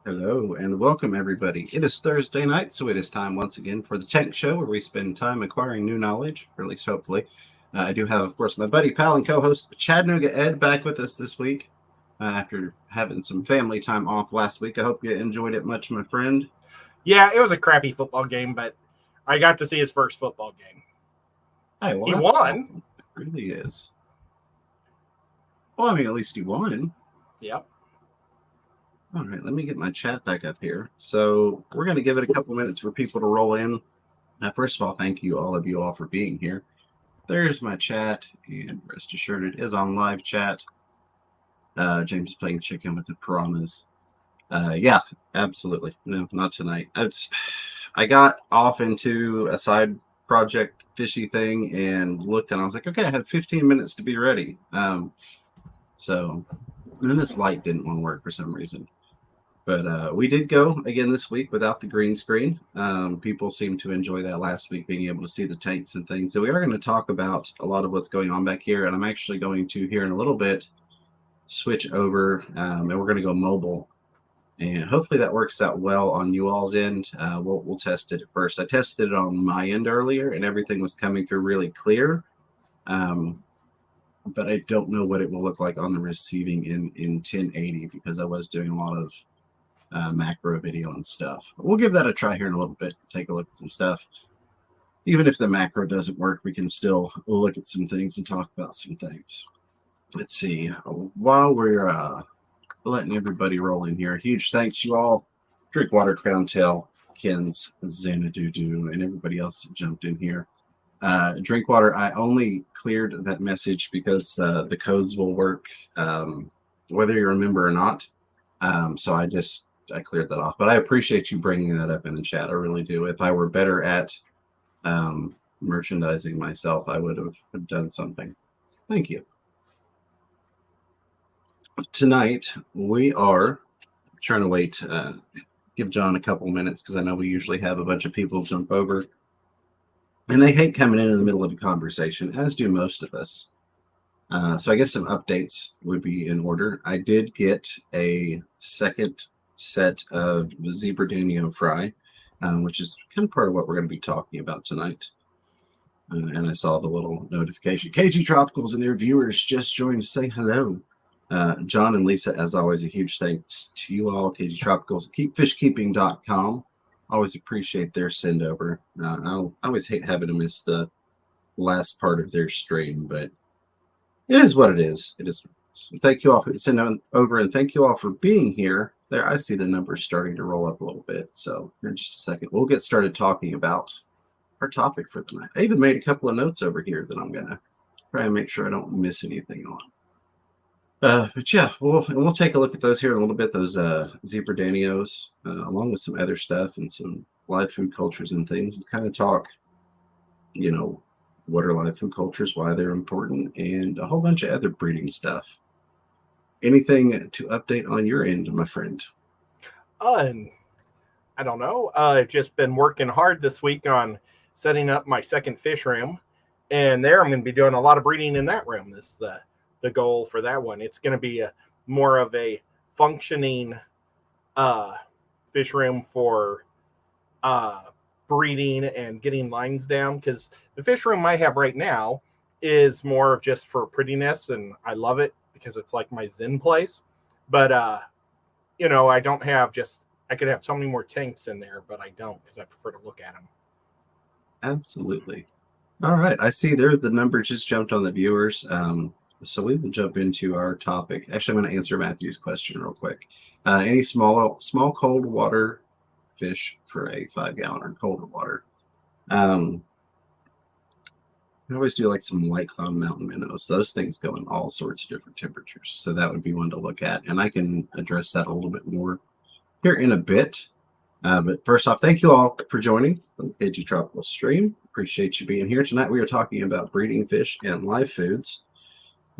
Hello and welcome, everybody. It is Thursday night, so it is time once again for the Tank Show, where we spend time acquiring new knowledge, or at least hopefully. I do have, of course, my buddy, pal, and co-host Chattanooga Ed back with us this week after having some family time off last week. I hope you enjoyed it much, my friend. Yeah, it was a crappy football game, but I got to see his first football game. Hey, well, He won. Awesome. It really is. Well, I mean, at least he won. Yep. All right, let me get my chat back up here. So we're going to give it a couple minutes for people to roll in. First of all, thank you, all of you all, for being here. There's my chat, and rest assured it is on live chat. James is playing chicken with the piranhas. Yeah, absolutely. No, not tonight. I got off into a side project fishy thing and looked, and I was like, okay, I have 15 minutes to be ready. And then this light didn't want to work for some reason. But we did go again this week without the green screen. People seemed to enjoy that last week, being able to see the tanks and things. So we are going to talk about a lot of what's going on back here. And I'm actually going to, here in a little bit, switch over and we're going to go mobile. And hopefully that works out well on you all's end. We'll test it at first. I tested it on my end earlier and everything was coming through really clear. But I don't know what it will look like on the receiving in 1080 because I was doing a lot of macro video and stuff. We'll give that a try here in a little bit. Take a look at some stuff. Even if the macro doesn't work, we can still look at some things and talk about some things. Let's see. While we're letting everybody roll in here, huge thanks to you all. Drinkwater, Crown Tail, Kens, Xanadu, and everybody else that jumped in here. Drinkwater, I only cleared that message because the codes will work whether you're a member or not. So I cleared that off, but I appreciate you bringing that up in the chat. I really do. If I were better at merchandising myself, I would have done something. Thank you. Tonight, we are trying to wait, give John a couple minutes because I know we usually have a bunch of people jump over. And they hate coming in the middle of a conversation, as do most of us. So I guess some updates would be in order. I did get a second set of zebra danio fry, which is kind of part of what we're going to be talking about tonight. And I saw the little notification. KG Tropicals and their viewers just joined to say hello. John and Lisa, as always, a huge thanks to you all. KG Tropicals, keepfishkeeping.com. Always appreciate their send over. I always hate having to miss the last part of their stream, but it is what it is. It is. So thank you all for sending over, and thank you all for being here. There, I see the numbers starting to roll up a little bit. So in just a second, we'll get started talking about our topic for the night. I even made a couple of notes over here that I'm gonna try and make sure I don't miss anything on. But yeah, we'll take a look at those here in a little bit. Those zebra danios, along with some other stuff and some live food cultures and things, and kind of talk, what are live food cultures, why they're important, and a whole bunch of other breeding stuff. Anything to update on your end, my friend? I don't know. I've just been working hard this week on setting up my second fish room, and there I'm going to be doing a lot of breeding in that room. This is the goal for that one. It's going to be more of a functioning fish room for breeding and getting lines down, because the fish room I have right now is more of just for prettiness, and I love it because it's like my zen place. But I don't have I could have so many more tanks in there, but I don't, because I prefer to look at them. Absolutely. All right, I see there the number just jumped on the viewers. So we will jump into our topic. Actually, I'm going to answer Matthew's question real quick. Any small cold water fish for a 5-gallon or colder water? I always do like some white cloud mountain minnows. Those things go in all sorts of different temperatures. So that would be one to look at. And I can address that a little bit more here in a bit. But first off, thank you all for joining the KG Tropical stream. Appreciate you being here. Tonight we are talking about breeding fish and live foods.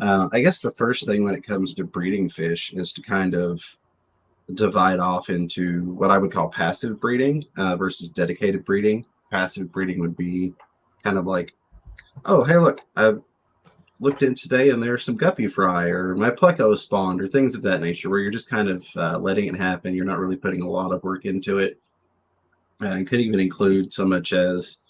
I guess the first thing when it comes to breeding fish is to kind of divide off into what I would call passive breeding versus dedicated breeding. Passive breeding would be kind of like, oh, hey, look, looked in today and there's some guppy fry or my pleco spawned or things of that nature where you're just kind of letting it happen. You're not really putting a lot of work into it. And could even include so much as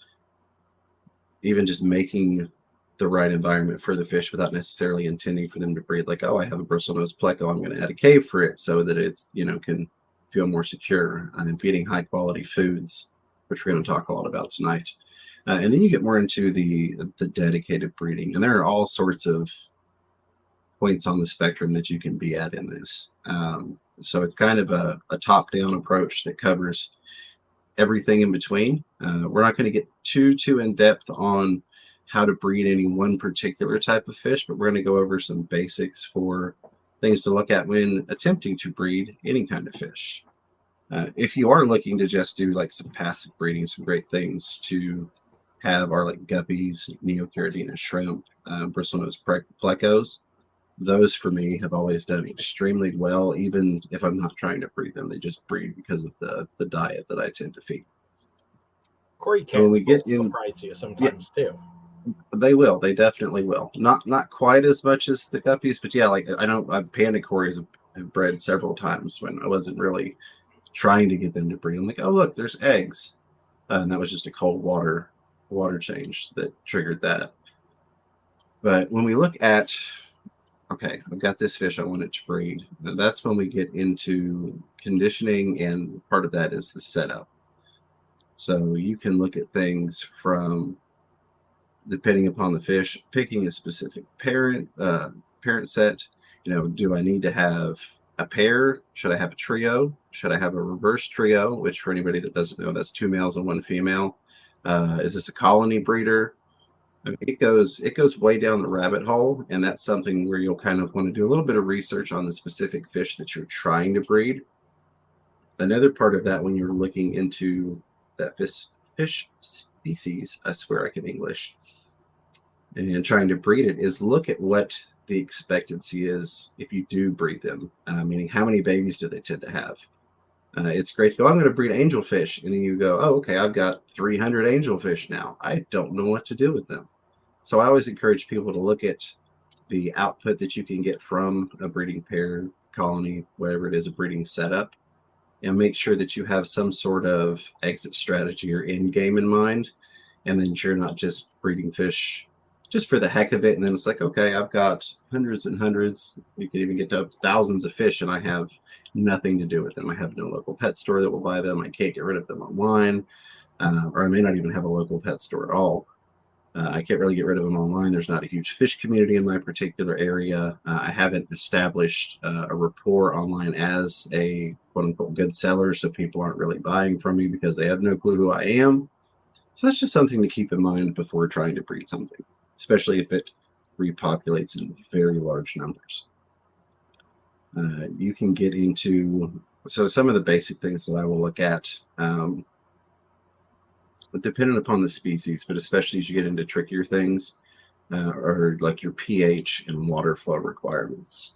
even just making the right environment for the fish without necessarily intending for them to breed. Like, oh, I have a bristlenose pleco, I'm going to add a cave for it so that it's, can feel more secure. And feeding high quality foods, which we're going to talk a lot about tonight. And then you get more into the dedicated breeding, and there are all sorts of points on the spectrum that you can be at in this. So it's kind of a top-down approach that covers everything in between. We're not going to get too in depth on how to breed any one particular type of fish, but we're going to go over some basics for things to look at when attempting to breed any kind of fish. If you are looking to just do like some passive breeding, some great things to have are like guppies, neocaridina shrimp, bristlenose plecos. Those for me have always done extremely well, even if I'm not trying to breed them. They just breed because of the diet that I tend to feed. Cory cans will surprise you sometimes too. They will. They definitely will. Not quite as much as the guppies, but yeah, like I know panda cories have bred several times when I wasn't really trying to get them to breed. I'm like, oh look, there's eggs, and that was just a cold water change that triggered that. But when we look at, okay, I've got this fish I want it to breed, that's when we get into conditioning, and part of that is the setup. So you can look at things from, depending upon the fish, picking a specific parent set. Do I need to have a pair? Should I have a trio? Should I have a reverse trio? Which, for anybody that doesn't know, that's 2 males and 1 female. Is this a colony breeder? I mean, it goes way down the rabbit hole, and that's something where you'll kind of want to do a little bit of research on the specific fish that you're trying to breed. Another part of that, when you're looking into that fish species, I swear I can English, and trying to breed it, is look at what the expectancy is if you do breed them, meaning how many babies do they tend to have. It's great to go, I'm going to breed angelfish, and then you go, oh, okay, I've got 300 angelfish now. I don't know what to do with them. So I always encourage people to look at the output that you can get from a breeding pair, colony, whatever it is, a breeding setup, and make sure that you have some sort of exit strategy or end game in mind, and then you're not just breeding fish just for the heck of it. And then it's like, okay, I've got hundreds and hundreds. You can even get to thousands of fish, and I have nothing to do with them. I have no local pet store that will buy them. I can't get rid of them online, or I may not even have a local pet store at all. I can't really get rid of them online. There's not a huge fish community in my particular area. I haven't established a rapport online as a quote-unquote good seller, so people aren't really buying from me because they have no clue who I am. So that's just something to keep in mind before trying to breed something, especially if it repopulates in very large numbers. You can get into, so some of the basic things that I will look at, dependent upon the species, but especially as you get into trickier things, are like your pH and water flow requirements.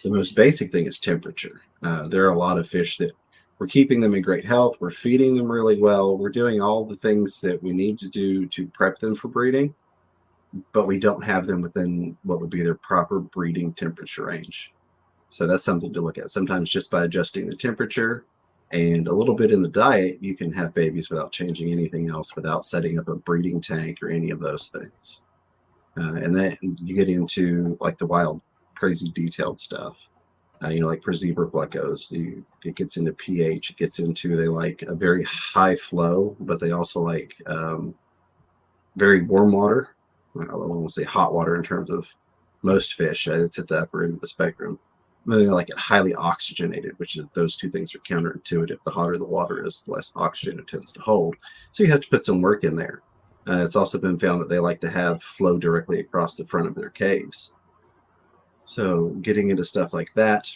The most basic thing is temperature. There are a lot of fish that we're keeping them in great health. We're feeding them really well. We're doing all the things that we need to do to prep them for breeding, but we don't have them within what would be their proper breeding temperature range. So that's something to look at. Sometimes just by adjusting the temperature and a little bit in the diet, you can have babies without changing anything else, without setting up a breeding tank or any of those things. And then you get into like the wild, crazy detailed stuff. Like for zebra plecos, it gets into pH. It gets into, they like a very high flow, but they also like very warm water. I don't want to say hot water in terms of most fish. It's at the upper end of the spectrum. They like it highly oxygenated, which is, those two things are counterintuitive. The hotter the water is, the less oxygen it tends to hold. So you have to put some work in there. It's also been found that they like to have flow directly across the front of their caves. So getting into stuff like that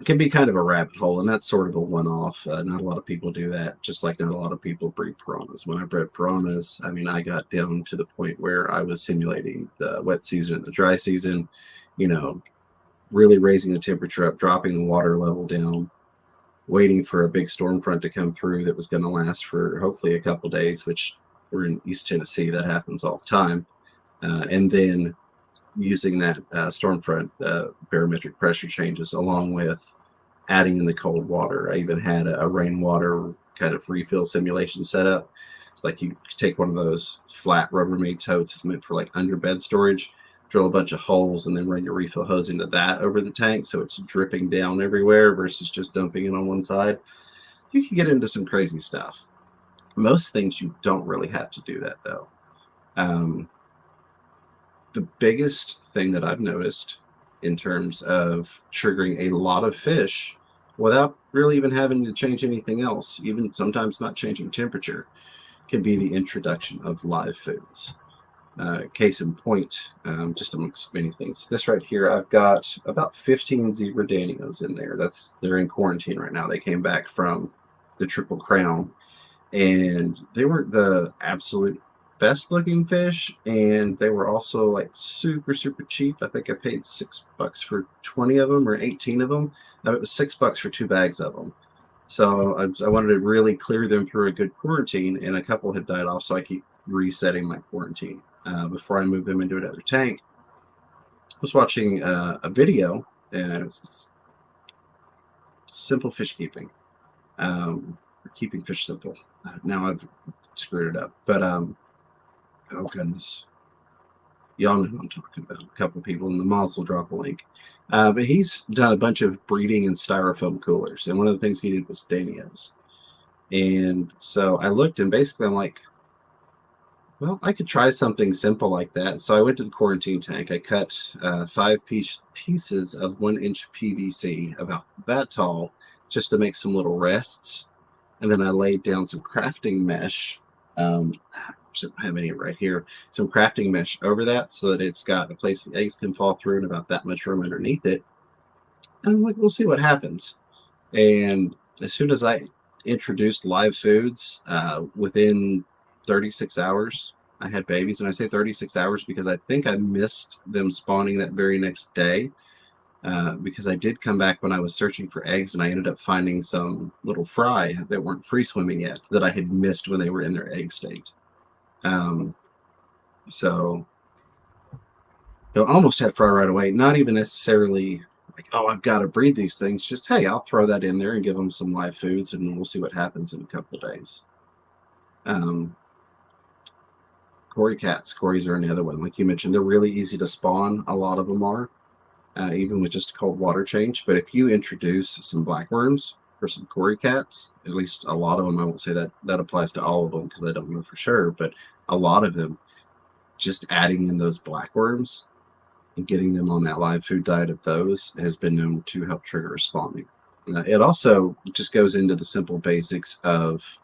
can be kind of a rabbit hole, and that's sort of a one-off. Not a lot of people do that, just like not a lot of people breed piranhas. When I bred piranhas, I mean, I got down to the point where I was simulating the wet season and the dry season, really raising the temperature up, dropping the water level down, waiting for a big storm front to come through that was going to last for hopefully a couple days, which we're in East Tennessee. That happens all the time. And then using that Stormfront barometric pressure changes along with adding in the cold water. I even had a rainwater kind of refill simulation set up. It's like you take one of those flat Rubbermaid totes, it's meant for like under bed storage, drill a bunch of holes, and then run your refill hose into that over the tank so it's dripping down everywhere versus just dumping it on one side. You can get into some crazy stuff. Most things you don't really have to do that though. The biggest thing that I've noticed in terms of triggering a lot of fish without really even having to change anything else, even sometimes not changing temperature, can be the introduction of live foods. Case in point, just amongst many things. This right here, I've got about 15 zebra danios in there. They're in quarantine right now. They came back from the Triple Crown, and they weren't the absolute best looking fish, and they were also like super cheap. I think I paid $6 for 20 of them or 18 of them. It was $6 for 2 bags of them. So I wanted to really clear them through a good quarantine, and a couple had died off, so I keep resetting my quarantine before I move them into another tank. I was watching a video, and it's simple fish keeping, keeping fish simple. Now I've screwed it up, but oh goodness, y'all know who I'm talking about. A couple of people in the mods will drop a link. But he's done a bunch of breeding in styrofoam coolers, and one of the things he did was danios. And so I looked, and basically I'm like, well, I could try something simple like that. So I went to the quarantine tank. I cut 5 pieces of 1-inch PVC, about that tall, just to make some little rests. And then I laid down some crafting mesh. I don't have any right here. Some crafting mesh over that so that it's got a place the eggs can fall through and about that much room underneath it. And I'm like, we'll see what happens. And as soon as I introduced live foods, within 36 hours, I had babies. And I say 36 hours because I think I missed them spawning that very next day. Because I did come back when I was searching for eggs, and I ended up finding some little fry that weren't free swimming yet that I had missed when they were in their egg state. So you'll almost have fry right away. Not even necessarily like, oh, I've got to breed these things. Just, hey, I'll throw that in there and give them some live foods, and we'll see what happens in a couple of days. Cory cats. Cories are another one. Like you mentioned, they're really easy to spawn. A lot of them are. Even with just a cold water change. But if you introduce some blackworms for some Cory cats, at least a lot of them, I won't say that applies to all of them because I don't know for sure, but a lot of them, just adding in those blackworms and getting them on that live food diet of those has been known to help trigger spawning. It also just goes into the simple basics of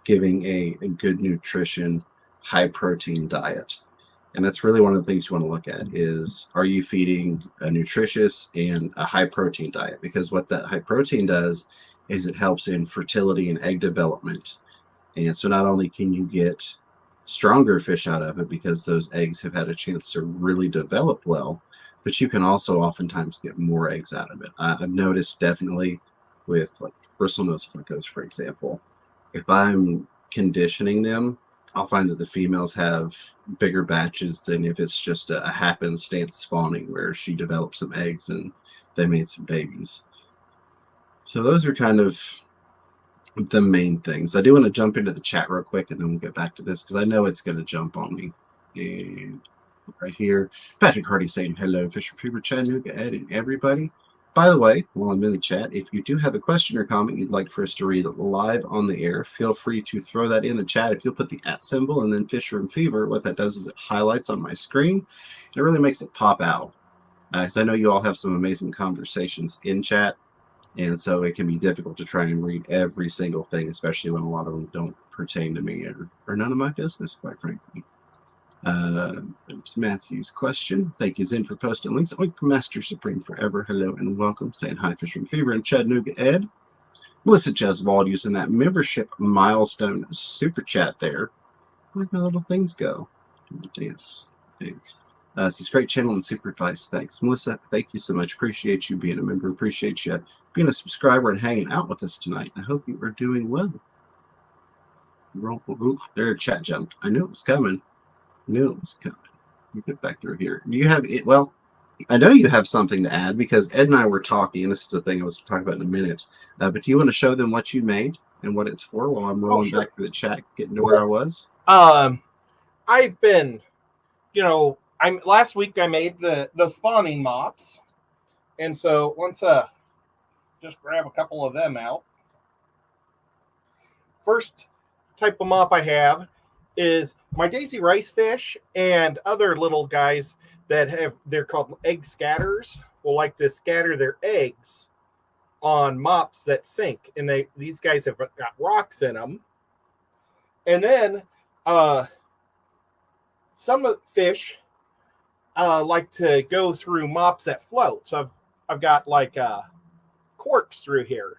giving a good nutrition, high protein diet. And that's really one of the things you want to look at is, are you feeding a nutritious and a high protein diet? Because what that high protein does is it helps in fertility and egg development. And so not only can you get stronger fish out of it because those eggs have had a chance to really develop well, but you can also oftentimes get more eggs out of it. I've noticed definitely with like bristlenose flickos, for example, if I'm conditioning them, I'll find that the females have bigger batches than if it's just a happenstance spawning where she developed some eggs and they made some babies. So those are kind of the main things. I do want to jump into the chat real quick, and then we'll get back to this because I know it's going to jump on me. And right here, Patrick Hardy saying hello, Fisher Fever, Chattanooga, Ed, and everybody. By the way, while I'm in the chat, if you do have a question or comment you'd like for us to read live on the air, feel free to throw that in the chat. If you'll put the @ symbol and then Fisher and Fever, what that does is it highlights on my screen. And it really makes it pop out. Because I know you all have some amazing conversations in chat, and so it can be difficult to try and read every single thing, especially when a lot of them don't pertain to me or none of my business, quite frankly. It's Matthew's question. Thank you, Zen, for posting links. Oink Master Supreme Forever. Hello and welcome. Saying hi, Fisher and Fever, and Chattanooga, Ed. Melissa Jeswald using that membership milestone super chat there. Where'd my little things go? Dance. It's a great channel and super advice. Thanks, Melissa. Thank you so much. Appreciate you being a member. Appreciate you being a subscriber and hanging out with us tonight. I hope you are doing well. There, chat jumped. I knew it was coming. me get back through here. Do you have it? Well, I know you have something to add because Ed and I were talking, and this is the thing I was talking about in a minute. But do you want to show them what you made and what it's for while I'm rolling sure. back through the chat, getting to where I was? I've been, last week I made the spawning mops, and so let's just grab a couple of them out. First type of mop I have is my daisy rice fish and other little guys that they're called egg scatterers, will like to scatter their eggs on mops that sink, and these guys have got rocks in them. And then some of the fish like to go through mops that float. So I've got like corks through here,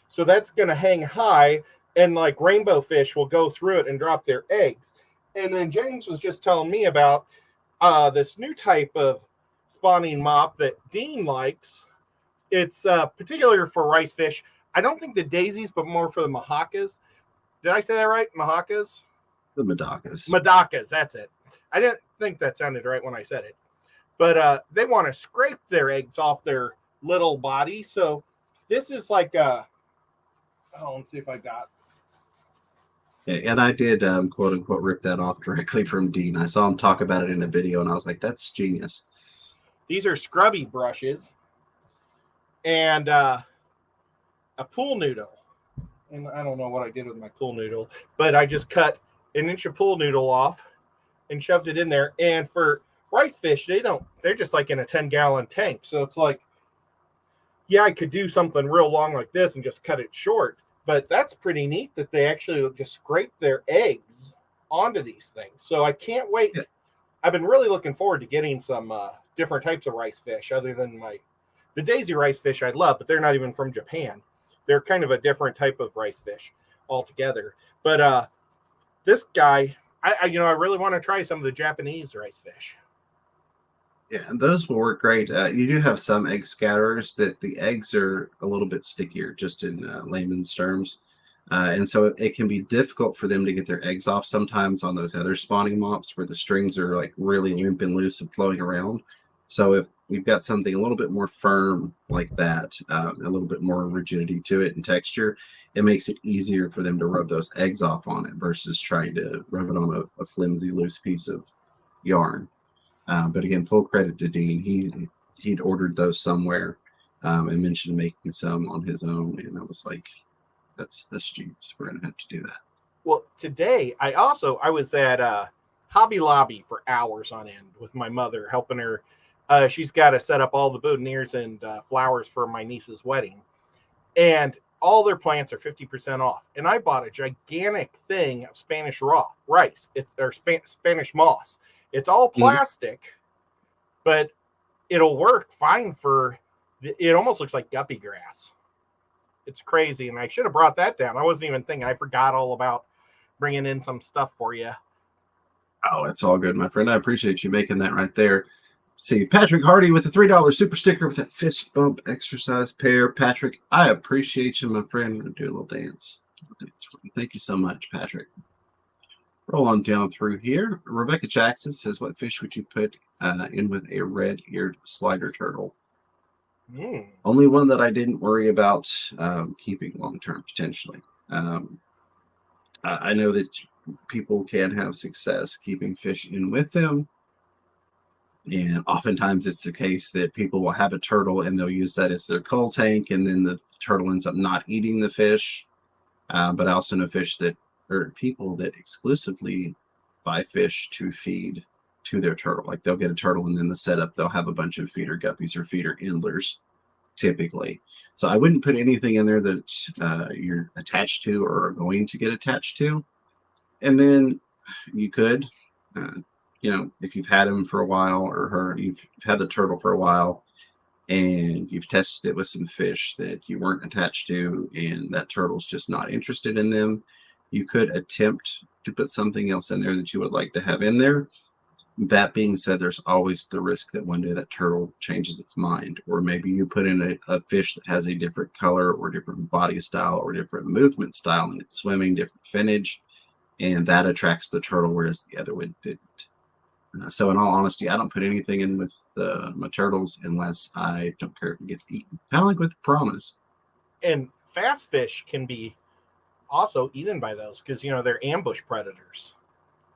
so that's going to hang high, and like rainbow fish will go through it and drop their eggs. And then James was just telling me about this new type of spawning mop that Dean likes. It's particular for rice fish. I don't think the daisies, but more for the mahacas. Did I say that right? Mahacas? The Madakas. Madakas, that's it. I didn't think that sounded right when I said it. But they want to scrape their eggs off their little body. So this is like let's see if I got. Yeah, and I did quote unquote rip that off directly from Dean. I saw him talk about it in a video, and I was like, "That's genius." These are scrubby brushes and a pool noodle. And I don't know what I did with my pool noodle, but I just cut an inch of pool noodle off and shoved it in there. And for rice fish, they're just like in a 10-gallon tank. So it's like, yeah, I could do something real long like this and just cut it short. But that's pretty neat that they actually just scrape their eggs onto these things. So I can't wait. Yeah. I've been really looking forward to getting some different types of rice fish other than the daisy rice fish I love, but they're not even from Japan. They're kind of a different type of rice fish altogether. But this guy, I really want to try some of the Japanese rice fish. Yeah, and those will work great. You do have some egg scatterers that the eggs are a little bit stickier, just in layman's terms. And so it can be difficult for them to get their eggs off sometimes on those other spawning mops where the strings are like really limp and loose and flowing around. So if you've got something a little bit more firm like that, a little bit more rigidity to it and texture, it makes it easier for them to rub those eggs off on it versus trying to rub it on a flimsy, loose piece of yarn. But again, full credit to Dean. He'd ordered those somewhere and mentioned making some on his own, and I was like, "That's genius. We're gonna have to do that." Well, today I was at Hobby Lobby for hours on end with my mother, helping her. She's got to set up all the boutonnieres and flowers for my niece's wedding, and all their plants are 50% off. And I bought a gigantic thing of Spanish rice. Spanish moss. It's all plastic, but it'll work fine it almost looks like guppy grass. It's crazy. And I should have brought that down. I wasn't even thinking. I forgot all about bringing in some stuff for you. Oh, it's all good, my friend. I appreciate you making that right there. See, Patrick Hardy with the $3 super sticker with that fist bump exercise pair. Patrick, I appreciate you, my friend. I'm going to do a little dance. Thank you so much, Patrick. Roll on down through here. Rebecca Jackson says, "What fish would you put in with a red-eared slider turtle?" Only one that I didn't worry about keeping long-term, potentially. I know that people can have success keeping fish in with them. And oftentimes it's the case that people will have a turtle and they'll use that as their cull tank, and then the turtle ends up not eating the fish. But I also know people that exclusively buy fish to feed to their turtle. Like they'll get a turtle and then the setup, they'll have a bunch of feeder guppies or feeder endlers typically. So I wouldn't put anything in there that you're attached to or are going to get attached to. And then you could, if you've had him for a while or you've had the turtle for a while and you've tested it with some fish that you weren't attached to and that turtle's just not interested in them, you could attempt to put something else in there that you would like to have in there. That being said, there's always the risk that one day that turtle changes its mind, or maybe you put in a fish that has a different color or different body style or different movement style and it's swimming, different finnage, and that attracts the turtle, whereas the other one didn't. So in all honesty, I don't put anything in with my turtles unless I don't care if it gets eaten. Kind of like with the piranhas. And fast fish can be also eaten by those because, they're ambush predators.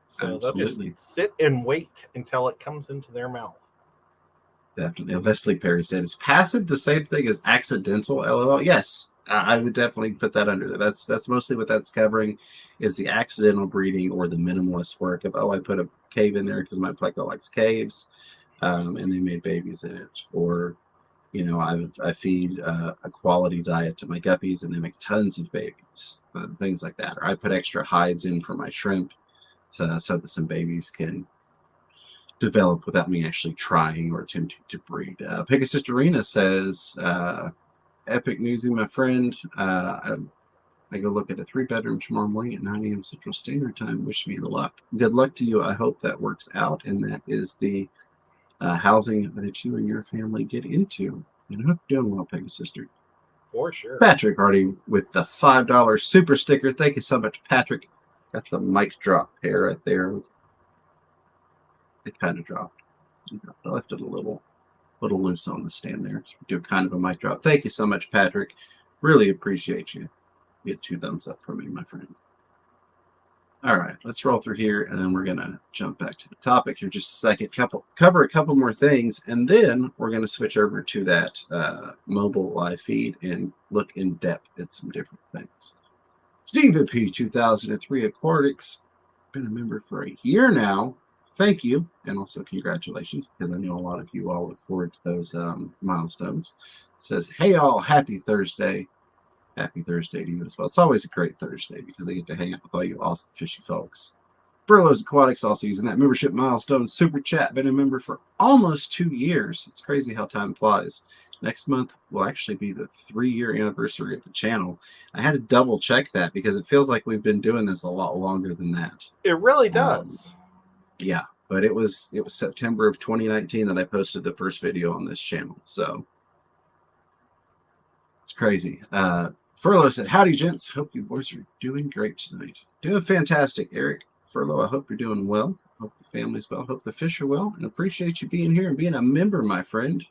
So Absolutely. they'll just sit and wait until it comes into their mouth. Definitely. Leslie Perry said, is passive the same thing as accidental? LOL. Yes, I would definitely put that under there. That's mostly what that's covering is the accidental breeding or the minimalist work of, I put a cave in there because my pleco likes caves, and they made babies in it. Or, I feed a quality diet to my guppies and they make tons of babies, things like that. Or I put extra hides in for my shrimp so that some babies can develop without me actually trying or attempting to breed. Pegasus Arena says, epic newsy, my friend. I go look at a 3-bedroom tomorrow morning at 9 a.m. Central Standard Time. Wish me luck. Good luck to you. I hope that works out, and that is the housing that you and your family get into. And I hope you're doing well, Pegasus. For sure. Patrick Hardy with the $5 super sticker. Thank you so much, Patrick. That's the mic drop pair right there. It kind of dropped. I left it a little loose on the stand there. So we do kind of a mic drop. Thank you so much, Patrick. Really appreciate you. Get 2 thumbs up from me, my friend. All right, let's roll through here, and then we're going to jump back to the topic here just a second. Cover a couple more things, and then we're going to switch over to that mobile live feed and look in depth at some different things. Steve P. 2003 Aquatics, been a member for a year now. Thank you, and also congratulations, because I know a lot of you all look forward to those milestones. Says, hey all, happy Thursday. Happy Thursday to you as well. It's always a great Thursday because I get to hang out with all you awesome fishy folks. Furloughs Aquatics also using that membership milestone super chat. Been a member for almost 2 years. It's crazy how time flies. Next month will actually be the 3-year anniversary of the channel. I had to double check that because it feels like we've been doing this a lot longer than that. It really does. Yeah, but it was September of 2019 that I posted the first video on this channel. So it's crazy. Furlough said, howdy, gents. Hope you boys are doing great tonight. Doing fantastic, Eric. Furlough, I hope you're doing well. Hope the family's well. Hope the fish are well. And appreciate you being here and being a member, my friend.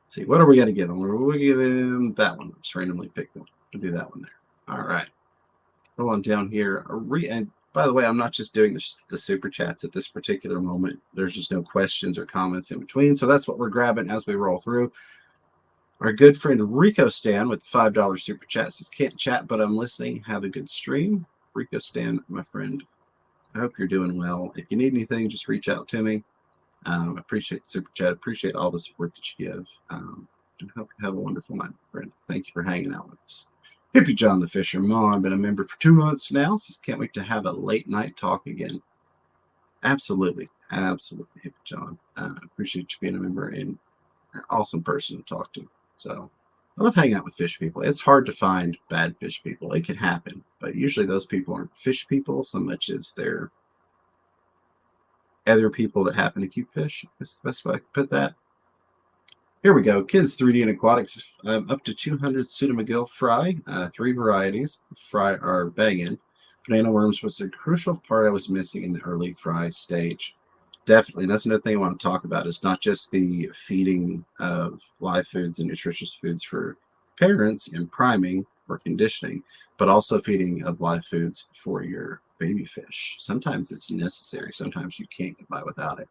Let's see, what are we going to give him? We'll give him that one. Just randomly pick one. We'll do that one there. All right. Go on down here. And by the way, I'm not just doing the super chats at this particular moment. There's just no questions or comments in between. So that's what we're grabbing as we roll through. Our good friend Rico Stan with $5 super chat says, can't chat, but I'm listening. Have a good stream. Rico Stan, my friend, I hope you're doing well. If you need anything, just reach out to me. Appreciate the super chat. Appreciate all the support that you give. And hope you have a wonderful night, my friend. Thank you for hanging out with us. Hippie John the Fisherman, been a member for 2 months now. Says, can't wait to have a late night talk again. Absolutely. Absolutely, Hippie John. Appreciate you being a member and an awesome person to talk to. So I love hanging out with fish people. It's hard to find bad fish people. It can happen, but usually those people aren't fish people so much as they're other people that happen to keep fish. That's the best way I can put that. Here we go. Kids 3D and Aquatics, up to 200 Pseudomagil fry, 3 varieties. Fry are banging. Banana worms was a crucial part I was missing in the early fry stage. Definitely. That's another thing I want to talk about. It's not just the feeding of live foods and nutritious foods for parents and priming or conditioning, but also feeding of live foods for your baby fish. Sometimes it's necessary. Sometimes you can't get by without it.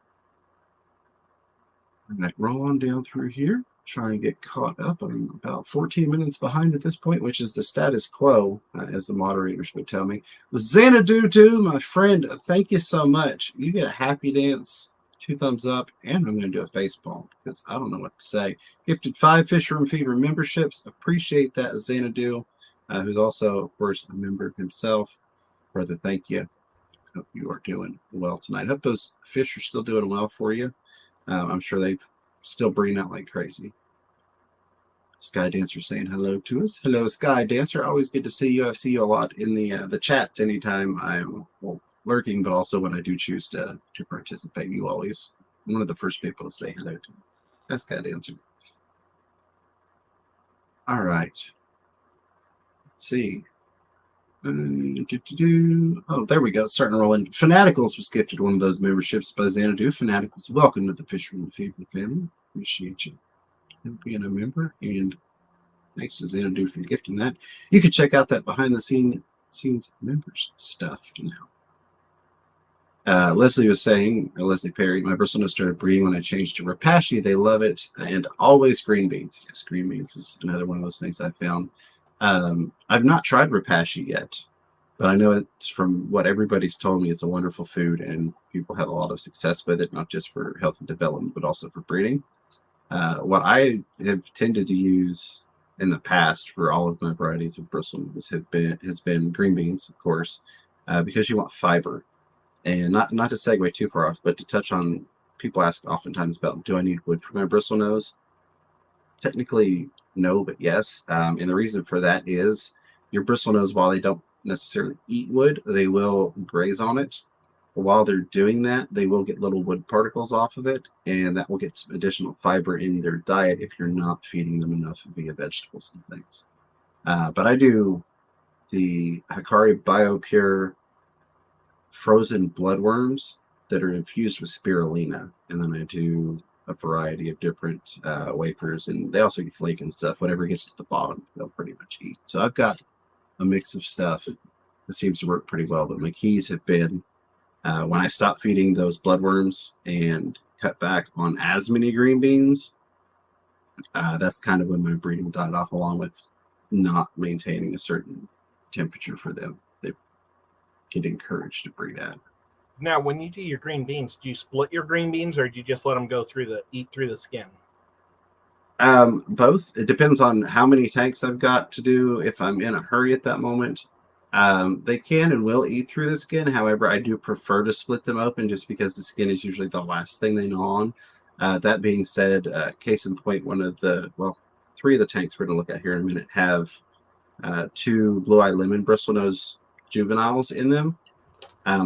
And I roll on down through here, try and get caught up. I'm about 14 minutes behind at this point, which is the status quo, as the moderators would tell me. Xanadu, my friend, thank you so much. You get a happy dance, 2 thumbs up, and I'm going to do a face palm because I don't know what to say. Gifted 5 Fish Room Fever memberships. Appreciate that, Xanadu, who's also, of course, a member himself. Brother, thank you. Hope you are doing well tonight. Hope those fish are still doing well for you. I'm sure they've still breeding out like crazy. Sky Dancer saying hello to us. Hello, Sky Dancer. Always good to see you. I see you a lot in the chats anytime I'm lurking, but also when I do choose to participate. You always one of the first people to say hello to me. That's Sky Dancer. All right. Let's see. Oh, there we go. It's starting to roll in. Fanaticals was gifted one of those memberships by Xanadu. Fanaticals, welcome to the Fisherman Fever family. Appreciate you being a member, and thanks to Xanadu for gifting that. You can check out that behind the scenes members stuff now. Leslie was saying, Leslie Perry, my bristle started breeding when I changed to Rapashi. They love it, and always green beans. Yes, green beans is another one of those things I found. I've not tried Rapashi yet, but I know it's from what everybody's told me. It's a wonderful food, and people have a lot of success with it, not just for health and development, but also for breeding. What I have tended to use in the past for all of my varieties of bristlenose has been green beans, of course, because you want fiber. And not to segue too far off, but to touch on, people ask oftentimes about, do I need wood for my bristlenose? Technically, no, but yes. And the reason for that is your bristlenose, while they don't necessarily eat wood, they will graze on it. While they're doing that, they will get little wood particles off of it, and that will get some additional fiber in their diet if you're not feeding them enough via vegetables and things. But I do the Hikari BioPure frozen bloodworms that are infused with spirulina, and then I do a variety of different wafers, and they also get flake and stuff. Whatever gets to the bottom, they'll pretty much eat. So I've got a mix of stuff that seems to work pretty well. But my keys have been when I stop feeding those bloodworms and cut back on as many green beans. That's kind of when my breeding died off, along with not maintaining a certain temperature for them. They get encouraged to breed at. Now, when you do your green beans, do you split your green beans, or do you just let them go eat through the skin? Both. It depends on how many tanks I've got to do. If I'm in a hurry at that moment, they can and will eat through the skin. However, I do prefer to split them open just because the skin is usually the last thing they gnaw on. That being said, case in point, three of the tanks we're going to look at here in a minute have 2 blue-eye lemon bristlenose juveniles in them.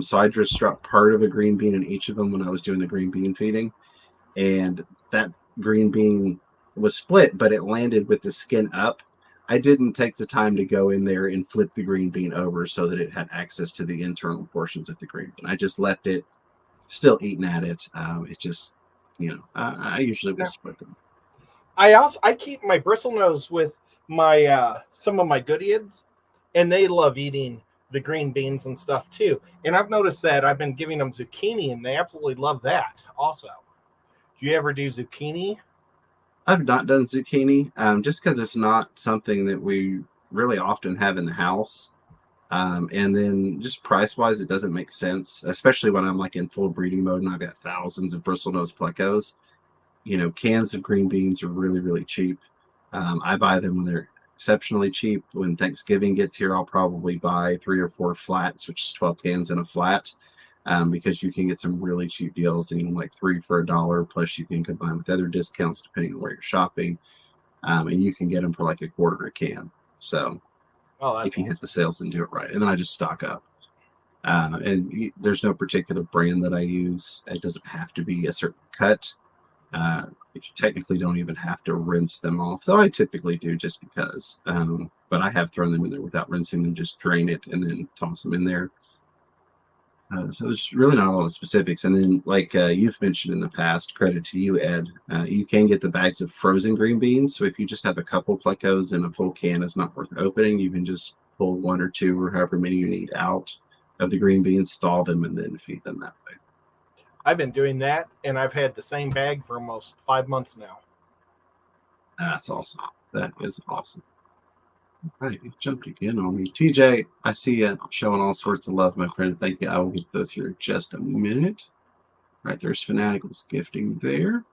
So I just dropped part of a green bean in each of them when I was doing the green bean feeding. And that green bean was split, but it landed with the skin up. I didn't take the time to go in there and flip the green bean over so that it had access to the internal portions of the green bean. I just left it still eating at it. It just, I usually will split them. I keep my bristlenose with my some of my goodeids, and they love eating the green beans and stuff too. And I've noticed that I've been giving them zucchini, and they absolutely love that also. Do you ever do zucchini? I've not done zucchini, just because it's not something that we really often have in the house. And then just price-wise, it doesn't make sense, especially when I'm like in full breeding mode and I've got thousands of bristlenose plecos. Cans of green beans are really, really cheap. I buy them when they're exceptionally cheap. When Thanksgiving gets here, I'll probably buy 3 or 4 flats, which is 12 cans in a flat, because you can get some really cheap deals, like 3 for $1. Plus, you can combine with other discounts depending on where you're shopping, and you can get them for like $1/4 a can. So, if you hit the sales and do it right, and then I just stock up. And there's no particular brand that I use. It doesn't have to be a certain cut. You technically don't even have to rinse them off, though I typically do just because. But I have thrown them in there without rinsing them, just drain it and then toss them in there. So there's really not a lot of specifics. And then, like you've mentioned in the past, credit to you, Ed, you can get the bags of frozen green beans. So if you just have a couple plecos and a full can is not worth opening, you can just pull 1 or 2 or however many you need out of the green beans, thaw them, and then feed them that way. I've been doing that, and I've had the same bag for almost 5 months now. That's awesome. That is awesome. All right, you jumped again on me. TJ, I see you showing all sorts of love, my friend. Thank you. I will get those here in just a minute. All right, there's Fanaticals gifting there.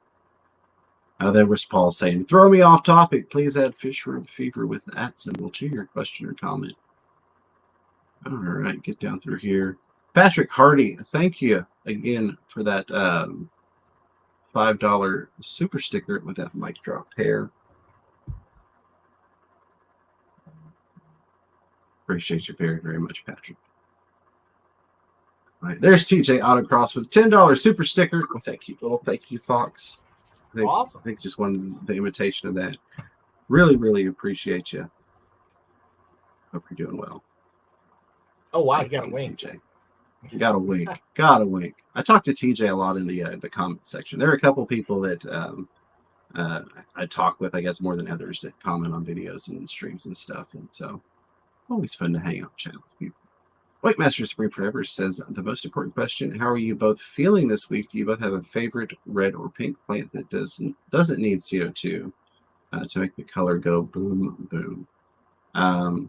There was Paul saying, throw me off topic. Please add Fisher Fever with the @ symbol to your question or comment. All right, get down through here. Patrick Hardy, thank you again for that $5 super sticker with that mic drop hair. Appreciate you very, very much, Patrick. All right, there's TJ Autocross with $10 super sticker with that cute little thank you fox. Awesome. I think just wanted the imitation of that. Really, really appreciate you. Hope you're doing well. Oh wow, you Thank got a you, wing. TJ. Got a wink. Got a wink. I talked to TJ a lot in the comment section. There are a couple people that I talk with, I guess, more than others that comment on videos and streams and stuff. And so, always fun to hang out, chat with people. White Master Spring Forever says the most important question: how are you both feeling this week? Do you both have a favorite red or pink plant that doesn't need CO2 to make the color go boom boom?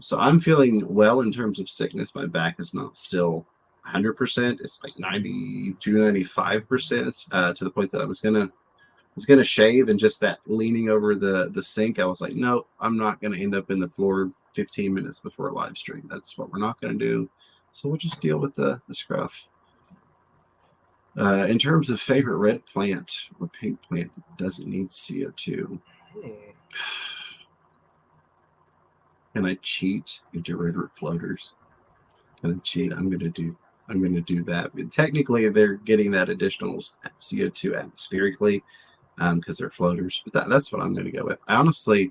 So I'm feeling well in terms of sickness. My back is not still 100%. It's like 92, 95% to the point that I was gonna shave, and just that leaning over the sink, I was like, no, I'm not gonna end up in the floor 15 minutes before a live stream. That's what we're not gonna do. So we'll just deal with the scruff. In terms of favorite red plant or pink plant that doesn't need CO2, can I cheat and get rid of floaters? Can I cheat? I'm gonna do that. But technically, they're getting that additional CO2 atmospherically because they're floaters. But that's what I'm going to go with. I honestly,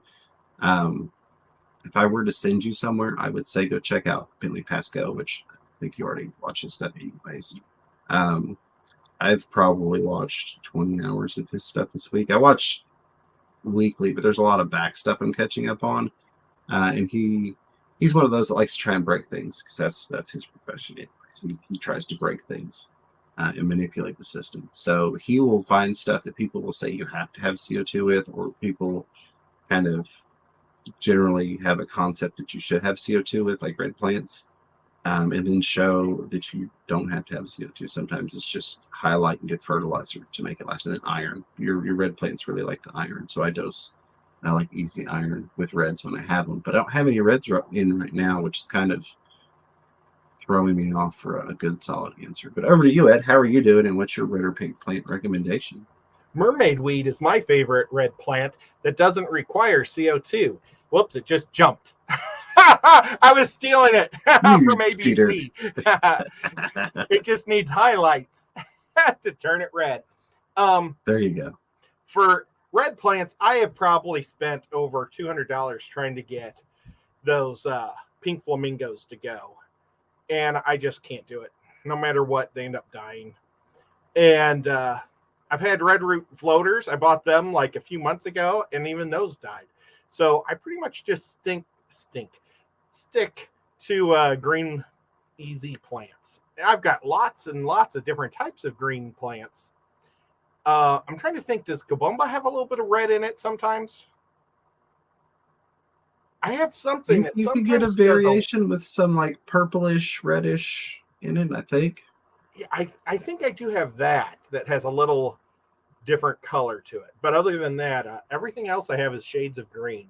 if I were to send you somewhere, I would say go check out Bentley Pascal, which I think you already watched his stuff anyways. I've probably watched 20 hours of his stuff this week. I watch weekly, but there's a lot of back stuff I'm catching up on. And he's one of those that likes to try and break things because that's his profession. He tries to break things and manipulate the system. So he will find stuff that people will say you have to have CO2 with, or people kind of generally have a concept that you should have CO2 with, like red plants, and then show that you don't have to have CO2. Sometimes it's just highlight and get fertilizer to make it last. And then iron. Your red plants really like the iron, so I like easy iron with reds when I have them, but I don't have any reds in right now, which is kind of throwing me off for a good solid answer. But over to you, Ed. How are you doing, and what's your red or pink plant recommendation? Mermaid weed is my favorite red plant that doesn't require CO2. Whoops, it just jumped. I was stealing it from ABC. It just needs highlights to turn it red. There you go. For red plants, I have probably spent over $200 trying to get those pink flamingos to go. And I just can't do it. No matter what, they end up dying. And I've had red root floaters. I bought them like a few months ago, and even those died. So I pretty much just stick to green easy plants. I've got lots and lots of different types of green plants. I'm trying to think, does Kabomba have a little bit of red in it sometimes? I have something that you can get a variation with some like purplish, reddish in it, I think. Yeah, I think I do have that has a little different color to it. But other than that, everything else I have is shades of green.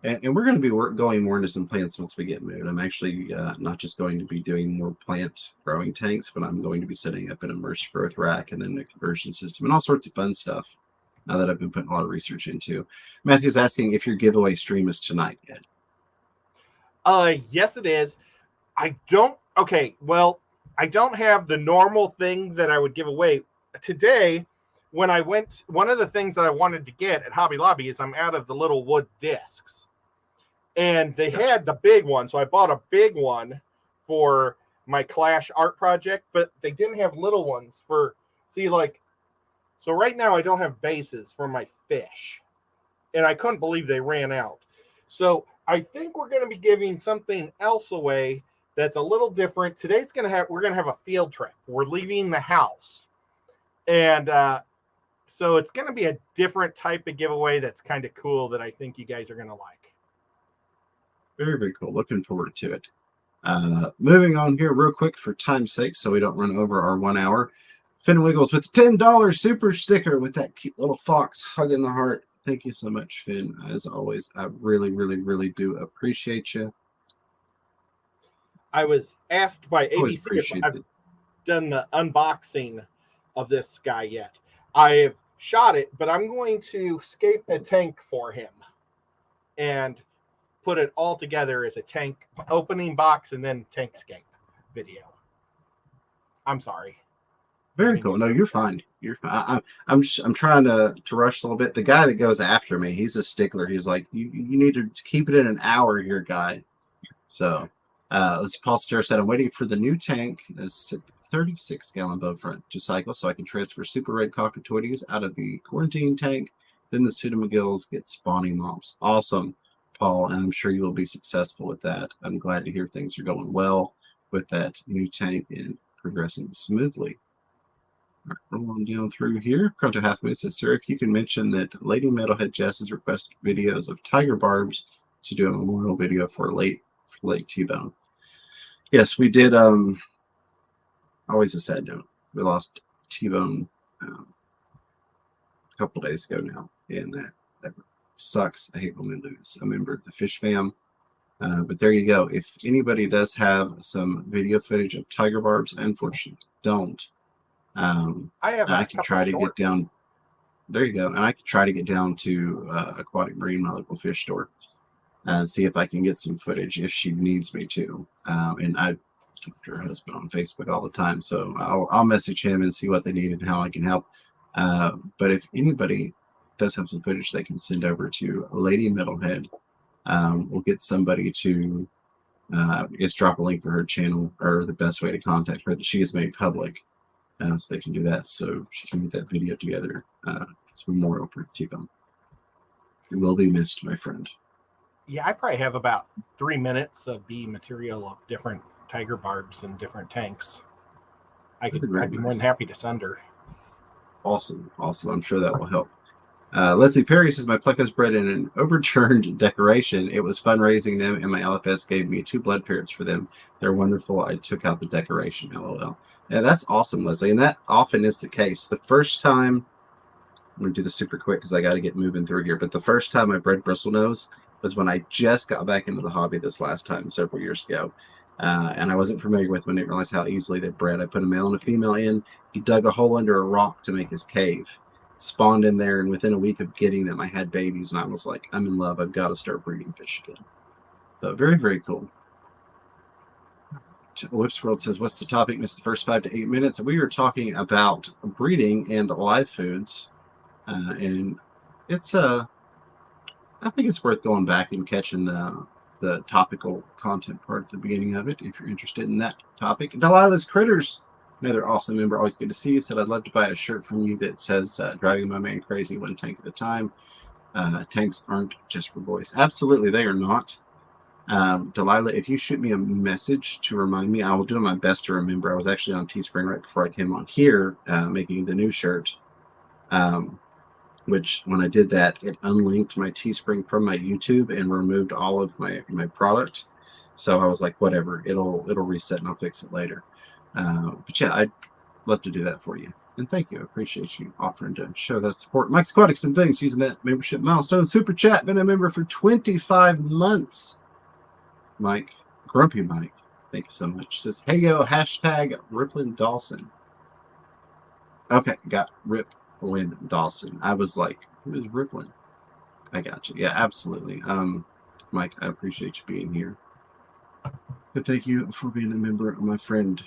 And we're going to be going more into some plants once we get moved. I'm actually not just going to be doing more plant growing tanks, but I'm going to be setting up an immersed growth rack and then a conversion system and all sorts of fun stuff now that I've been putting a lot of research into. Matthew's asking if your giveaway stream is tonight yet. Yes, it is. I don't have the normal thing that I would give away. Today, when I went, one of the things that I wanted to get at Hobby Lobby is I'm out of the little wood discs. And they had the big one, so I bought a big one for my Clash art project, but they didn't have little ones so right now I don't have bases for my fish. And I couldn't believe they ran out. So I think we're going to be giving something else away that's a little different. Today's we're going to have a field trip. We're leaving the house. And so it's going to be a different type of giveaway that's kind of cool that I think you guys are going to like. Very, very cool. Looking forward to it. Moving on here real quick for time's sake so we don't run over our 1 hour. Finn Wiggles with the $10 super sticker with that cute little fox hugging the heart. Thank you so much, Finn. As always, I really, really, really do appreciate you. I was asked by ABC if I've done the unboxing of this guy yet. I've shot it, but I'm going to scape a tank for him and put it all together as a tank opening box and then tank scape video. I'm sorry. Very cool. No, you're fine. You're fine. I'm trying to rush a little bit. The guy that goes after me, he's a stickler. He's like, you need to keep it in an hour here, guy. So Paul Stare said, I'm waiting for the new tank, this 36-gallon boat front to cycle so I can transfer super red cockatoides out of the quarantine tank. Then the pseudomcgills get spawning mops. Awesome, Paul, and I'm sure you will be successful with that. I'm glad to hear things are going well with that new tank and progressing smoothly. All right, rolling down through here. Cronto Half Moon says, sir, if you can mention that Lady Metalhead Jess has requested videos of tiger barbs to do a memorial video for late T-Bone. Yes, we did. Always a sad note. We lost T-Bone a couple days ago now, and that sucks. I hate when we lose a member of the fish fam. But there you go. If anybody does have some video footage of tiger barbs, unfortunately, don't. I could try to get down. There you go. And I could try to get down to Aquatic Marine, my local fish store, and see if I can get some footage if she needs me to. And I talk to her husband on Facebook all the time, so I'll message him and see what they need and how I can help. But if anybody does have some footage they can send over to Lady Metalhead, we'll get somebody to just drop a link for her channel or the best way to contact her that she has made public. So they can do that so she can get that video together. It's a memorial for T.A.N.K. It will be missed, my friend. Yeah, I probably have about 3 minutes of B material of different tiger barbs and different tanks. I'd be more than happy to send her. Awesome. I'm sure that will help. Leslie Perry says, my plecos bred in an overturned decoration. It was fun raising them, and my LFS gave me 2 blood parrots for them. They're wonderful. I took out the decoration, LOL. Yeah, that's awesome, Leslie, and that often is the case. The first time, I'm going to do this super quick because I got to get moving through here, but the first time I bred bristlenose was when I just got back into the hobby this last time, several years ago. And I wasn't familiar with them. I didn't realize how easily they bred. I put a male and a female in. He dug a hole under a rock to make his cave. Spawned in there, and within a week of getting them, I had babies, and I was like, I'm in love. I've got to start breeding fish again. So very, very cool. Whips World says, what's the topic? Missed the first 5 to 8 minutes. We were talking about breeding and live foods. And it's I think it's worth going back and catching the topical content part at the beginning of it if you're interested in that topic. Delilah's Critters, another awesome member, always good to see you, said, I'd love to buy a shirt from you that says driving my man crazy, 1 tank at a time. Tanks aren't just for boys. Absolutely, they are not. Delilah, if you shoot me a message to remind me, I will do my best to remember. I was actually on Teespring right before I came on here making the new shirt, which when I did that, it unlinked my Teespring from my YouTube and removed all of my product. So I was like, whatever, it'll reset and I'll fix it later. But yeah, I'd love to do that for you. And thank you. I appreciate you offering to show that support. Mike's Aquatics and Things using that membership milestone. Super Chat, been a member for 25 months. Mike, Grumpy Mike, thank you so much. Says, hey yo, hashtag Riplin Dawson. Okay, got Riplin Dawson. I was like, who is Riplin? I got you. Yeah, absolutely. Mike, I appreciate you being here. And thank you for being a member, my friend.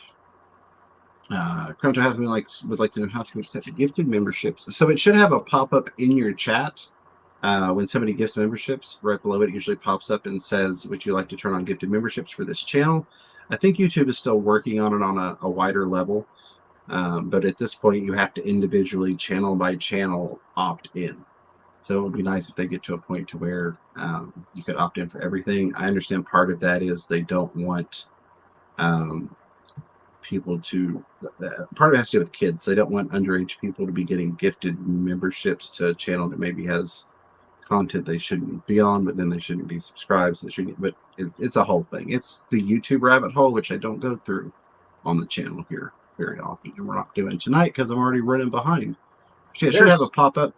Cronto has me would like to know how to accept gifted memberships. So it should have a pop-up in your chat. When somebody gifts memberships, right below it usually pops up and says, would you like to turn on gifted memberships for this channel? I think YouTube is still working on it on a wider level. But at this point, you have to individually, channel by channel, opt in. So it would be nice if they get to a point to where you could opt in for everything. I understand part of that is they don't want people to, part of it has to do with kids. They don't want underage people to be getting gifted memberships to a channel that maybe has content they shouldn't be on, but then they shouldn't be subscribed. So they shouldn't, but it's a whole thing. It's the YouTube rabbit hole, which I don't go through on the channel here very often. And we're not doing tonight because I'm already running behind. It should have a pop-up.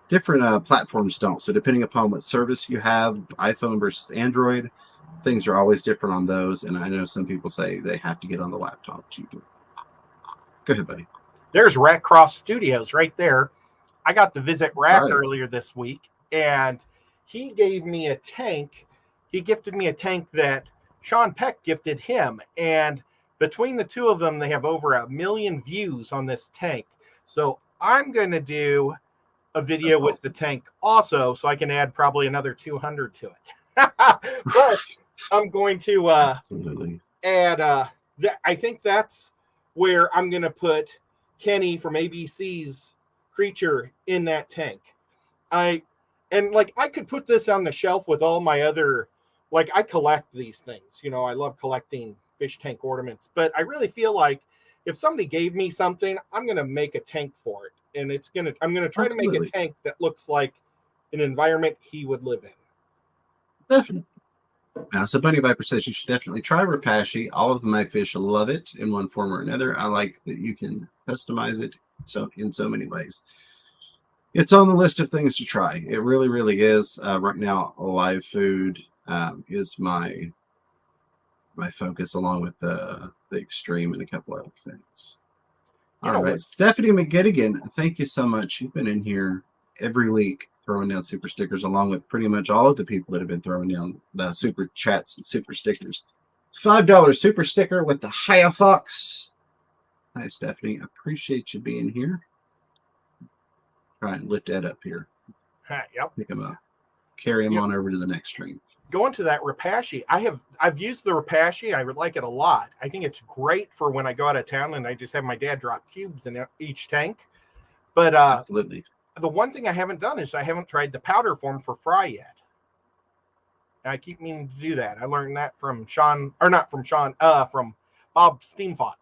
Different platforms don't. So depending upon what service you have, iPhone versus Android, things are always different on those. And I know some people say they have to get on the laptop to do it. Go ahead, buddy. There's Rat Cross Studios right there. I got to visit Rack earlier this week, and he gave me a tank. He gifted me a tank that Sean Peck gifted him. And between the two of them, they have over 1 million views on this tank. So I'm going to do a video with the tank also, so I can add probably another 200 to it. But I'm going to Absolutely. add I think that's where I'm going to put Kenny from ABC's creature in that tank. I I could put this on the shelf with all my other, like, I collect these things. I love collecting fish tank ornaments, but I really feel like if somebody gave me something, I'm going to make a tank for it. And I'm going to try to make a Absolutely. tank that looks like an environment he would live in. Definitely. So Bunny Viper says you should definitely try Rapashi. All of my fish love it in one form or another. I like that you can customize it in so many ways. It's on the list of things to try. It really, really is. Right now, live food is my focus, along with the extreme and a couple other things. All right, Stephanie McGettigan, thank you so much. You've been in here every week throwing down super stickers, along with pretty much all of the people that have been throwing down the super chats and super stickers. $5 super sticker with the Hiya Fox. Hi, Stephanie. Appreciate you being here. Try and lift Ed up here. Yep. Pick him up. Carry him on over to the next stream. Going to that Rapashi, I've used the Rapashi. I would like it a lot. I think it's great for when I go out of town and I just have my dad drop cubes in each tank. But absolutely, the one thing I haven't done is I haven't tried the powder form for fry yet. I keep meaning to do that. I learned that from from Bob Steamfot.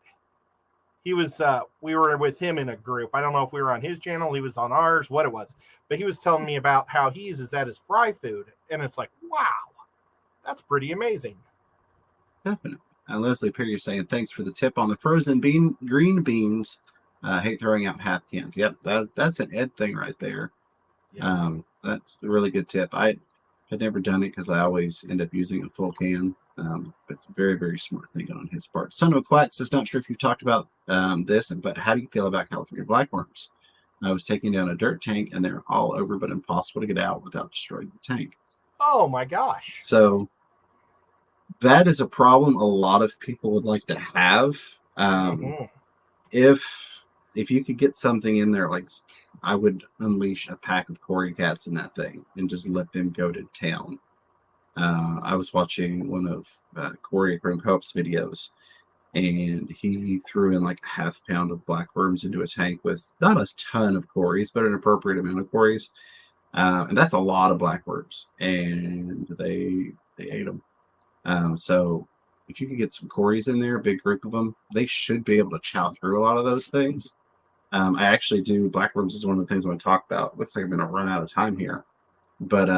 He was we were with him in a group. I don't know if we were on his channel, he was on ours, what it was, but he was telling me about how he uses that as fry food, and it's like, wow, that's pretty amazing. Definitely. Leslie Perry saying thanks for the tip on the frozen green beans. Hate throwing out half cans. Yep, that's an Ed thing right there. Yeah. That's a really good tip. I had never done it because I always end up using a full can. But it's a very, very smart thing on his part. Son of a Quack says, not sure if you've talked about this, but how do you feel about California blackworms? I was taking down a dirt tank and they're all over, but impossible to get out without destroying the tank. Oh my gosh. So that is a problem a lot of people would like to have. If you could get something in there, like I would unleash a pack of Cory cats in that thing and just let them go to town. I was watching one of Cory from Co-op's videos, and he threw in like a half pound of blackworms into a tank with not a ton of Corys, but an appropriate amount of Corys. And that's a lot of blackworms, and they ate them. So if you could get some Corys in there, a big group of them, they should be able to chow through a lot of those things. I actually do. Blackworms is one of the things I want to talk about. Looks like I'm going to run out of time here. But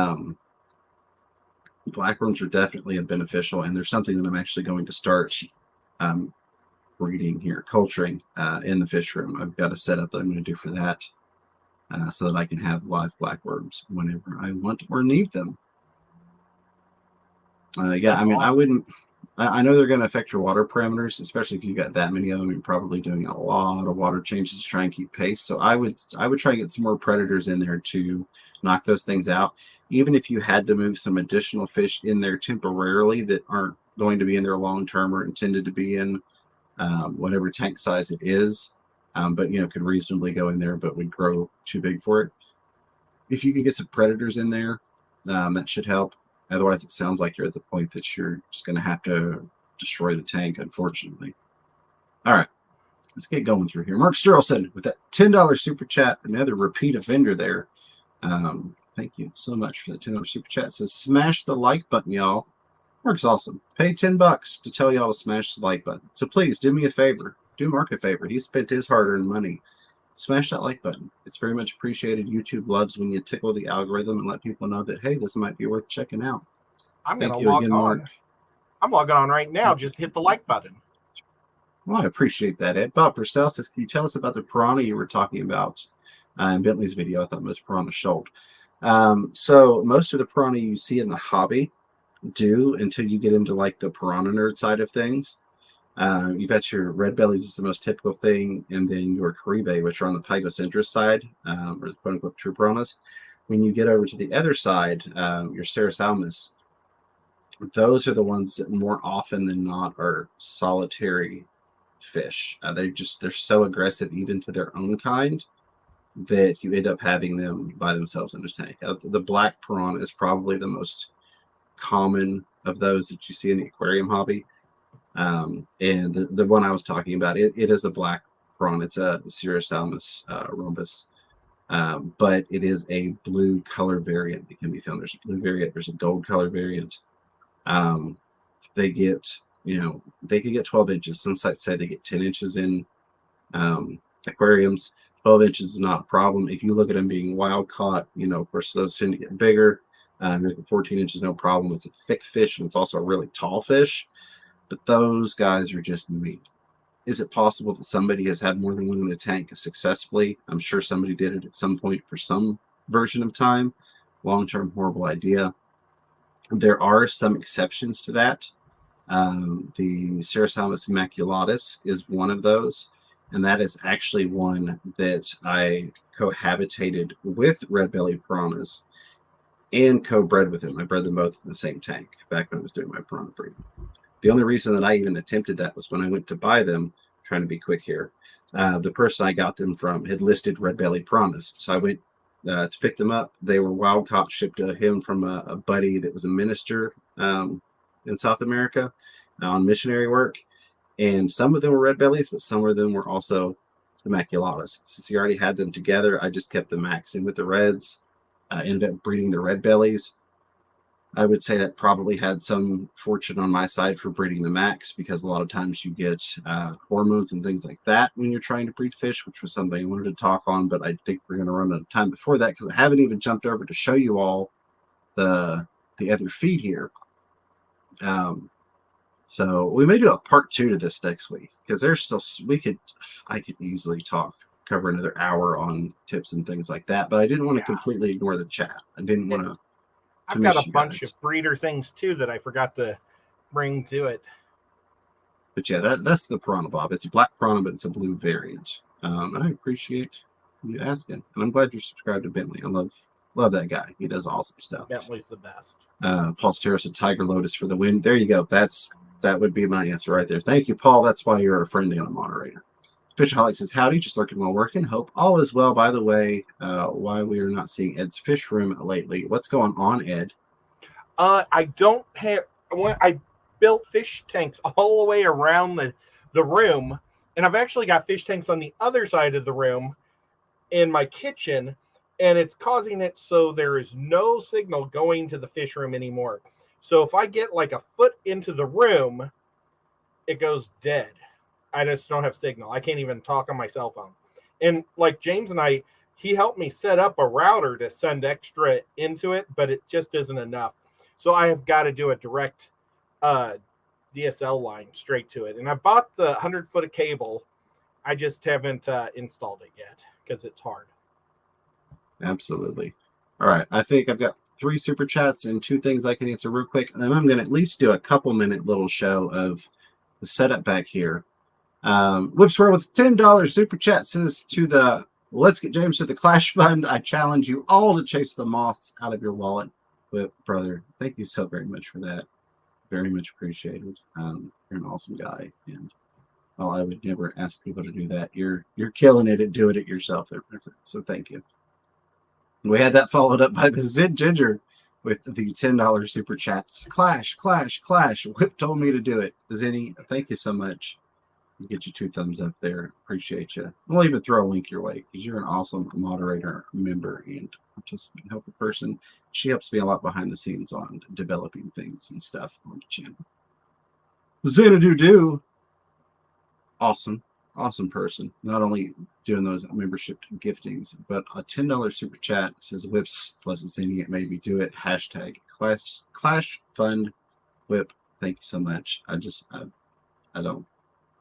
blackworms are definitely beneficial, and there's something that I'm actually going to start breeding here, culturing in the fish room. I've got a setup that I'm going to do for that so that I can have live blackworms whenever I want or need them. Yeah, I mean, awesome. I know they're going to affect your water parameters, especially if you got that many of them. You're probably doing a lot of water changes to try and keep pace. So I would try and get some more predators in there to knock those things out. Even if you had to move some additional fish in there temporarily that aren't going to be in there long term or intended to be in whatever tank size it is, but could reasonably go in there, but would grow too big for it. If you could get some predators in there, that should help. Otherwise, it sounds like you're at the point that you're just going to have to destroy the tank, unfortunately. All right, let's get going through here. Mark Sterlson with that $10 super chat, another repeat offender there. Thank you so much for the $10 super chat. It says, smash the like button, y'all. Mark's awesome. Pay $10 to tell y'all to smash the like button. So please do me a favor. Do Mark a favor. He spent his hard-earned money. Smash that like button. It's very much appreciated. YouTube loves when you tickle the algorithm and let people know that, hey, this might be worth checking out. I'm going to log on. Mark. I'm logging on right now. Just hit the like button. Well, I appreciate that, Ed. Bob Purcell says, can you tell us about the piranha you were talking about in Bentley's video? I thought it was piranha shoal. So most of the piranha you see in the hobby do until you get into like the piranha nerd side of things. You've got your red bellies is the most typical thing, and then your caribe, which are on the pygocentris side, or the quote-unquote true piranhas. When you get over to the other side, your Ceresalmus, those are the ones that more often than not are solitary fish. They're so aggressive even to their own kind that you end up having them by themselves in a tank. The black piranha is probably the most common of those that you see in the aquarium hobby. And the one I was talking about, it is a black prawn. It's a Cirrhosalmus rhombus. But it is a blue color variant that can be found. There's a blue variant, there's a gold color variant. They get, they can get 12 inches. Some sites say they get 10 inches in aquariums. 12 inches is not a problem. If you look at them being wild caught, of course, those tend to get bigger. 14 inches, no problem. It's a thick fish, and it's also a really tall fish. But those guys are just meat. Is it possible that somebody has had more than one in a tank successfully? I'm sure somebody did it at some point for some version of time. Long-term, horrible idea. There are some exceptions to that. The Cirrhosalmus immaculatus is one of those, and that is actually one that I cohabitated with red-bellied piranhas and co-bred with them. I bred them both in the same tank back when I was doing my piranha breeding. The only reason that I even attempted that was when I went to buy them, trying to be quick here, the person I got them from had listed red-bellied piranhas. So I went to pick them up. They were wild caught, shipped to him from a buddy that was a minister in South America on missionary work. And some of them were red bellies, but some of them were also immaculatus. Since he already had them together, I just kept the max in with the reds. Ended up breeding the red bellies. I would say that probably had some fortune on my side for breeding the max, because a lot of times you get hormones and things like that when you're trying to breed fish, which was something I wanted to talk on, but I think we're going to run out of time before that, because I haven't even jumped over to show you all the other feed here. So we may do a part 2 to this next week, because there's still, I could easily cover another hour on tips and things like that, but I didn't want to completely ignore the chat. I didn't want to. I've got a bunch of breeder things too that I forgot to bring to it. But yeah, that's the piranha bob. It's a black piranha, but it's a blue variant. And I appreciate you asking. And I'm glad you're subscribed to Bentley. I love that guy. He does awesome stuff. Bentley's the best. Paul Steros, a Tiger Lotus for the win. There you go. That would be my answer right there. Thank you, Paul. That's why you're a friend and a moderator. Fishaholic says, howdy, just lurking while working. Hope all is well. By the way, why we are not seeing Ed's fish room lately. What's going on, Ed? I don't have. I built fish tanks all the way around the room, and I've actually got fish tanks on the other side of the room in my kitchen, and it's causing it so there is no signal going to the fish room anymore. So if I get like a foot into the room, it goes dead. I just don't have signal. I can't even talk on my cell phone. And like James and he helped me set up a router to send extra into it, but it just isn't enough. So I have got to do a direct DSL line straight to it. And I bought the 100-foot of cable. I just haven't installed it yet because it's hard. Absolutely. All right. I think I've got 3 super chats and 2 things I can answer real quick. And then I'm going to at least do a couple-minute little show of the setup back here. Whipsware with $10 super chat says to the Let's Get James to the Clash Fund. I challenge you all to chase the moths out of your wallet. Whip, brother, thank you so very much for that. Very much appreciated. You're an awesome guy, and while I would never ask people to do that, you're killing it at doing it yourself. So thank you. We had that followed up by the Zid Ginger with the $10 super chats. Clash. Whip told me to do it. Zinny, thank you so much. I'll get you 2 thumbs up there. Appreciate you. I'll even throw a link your way because you're an awesome moderator, member, and just help a person. She helps me a lot behind the scenes on developing things and stuff on the channel. Xanadu, awesome person. Not only doing those membership giftings, but a $10 super chat says Whips plus Zinny. It made me do it. Hashtag Clash Fund Whip. Thank you so much.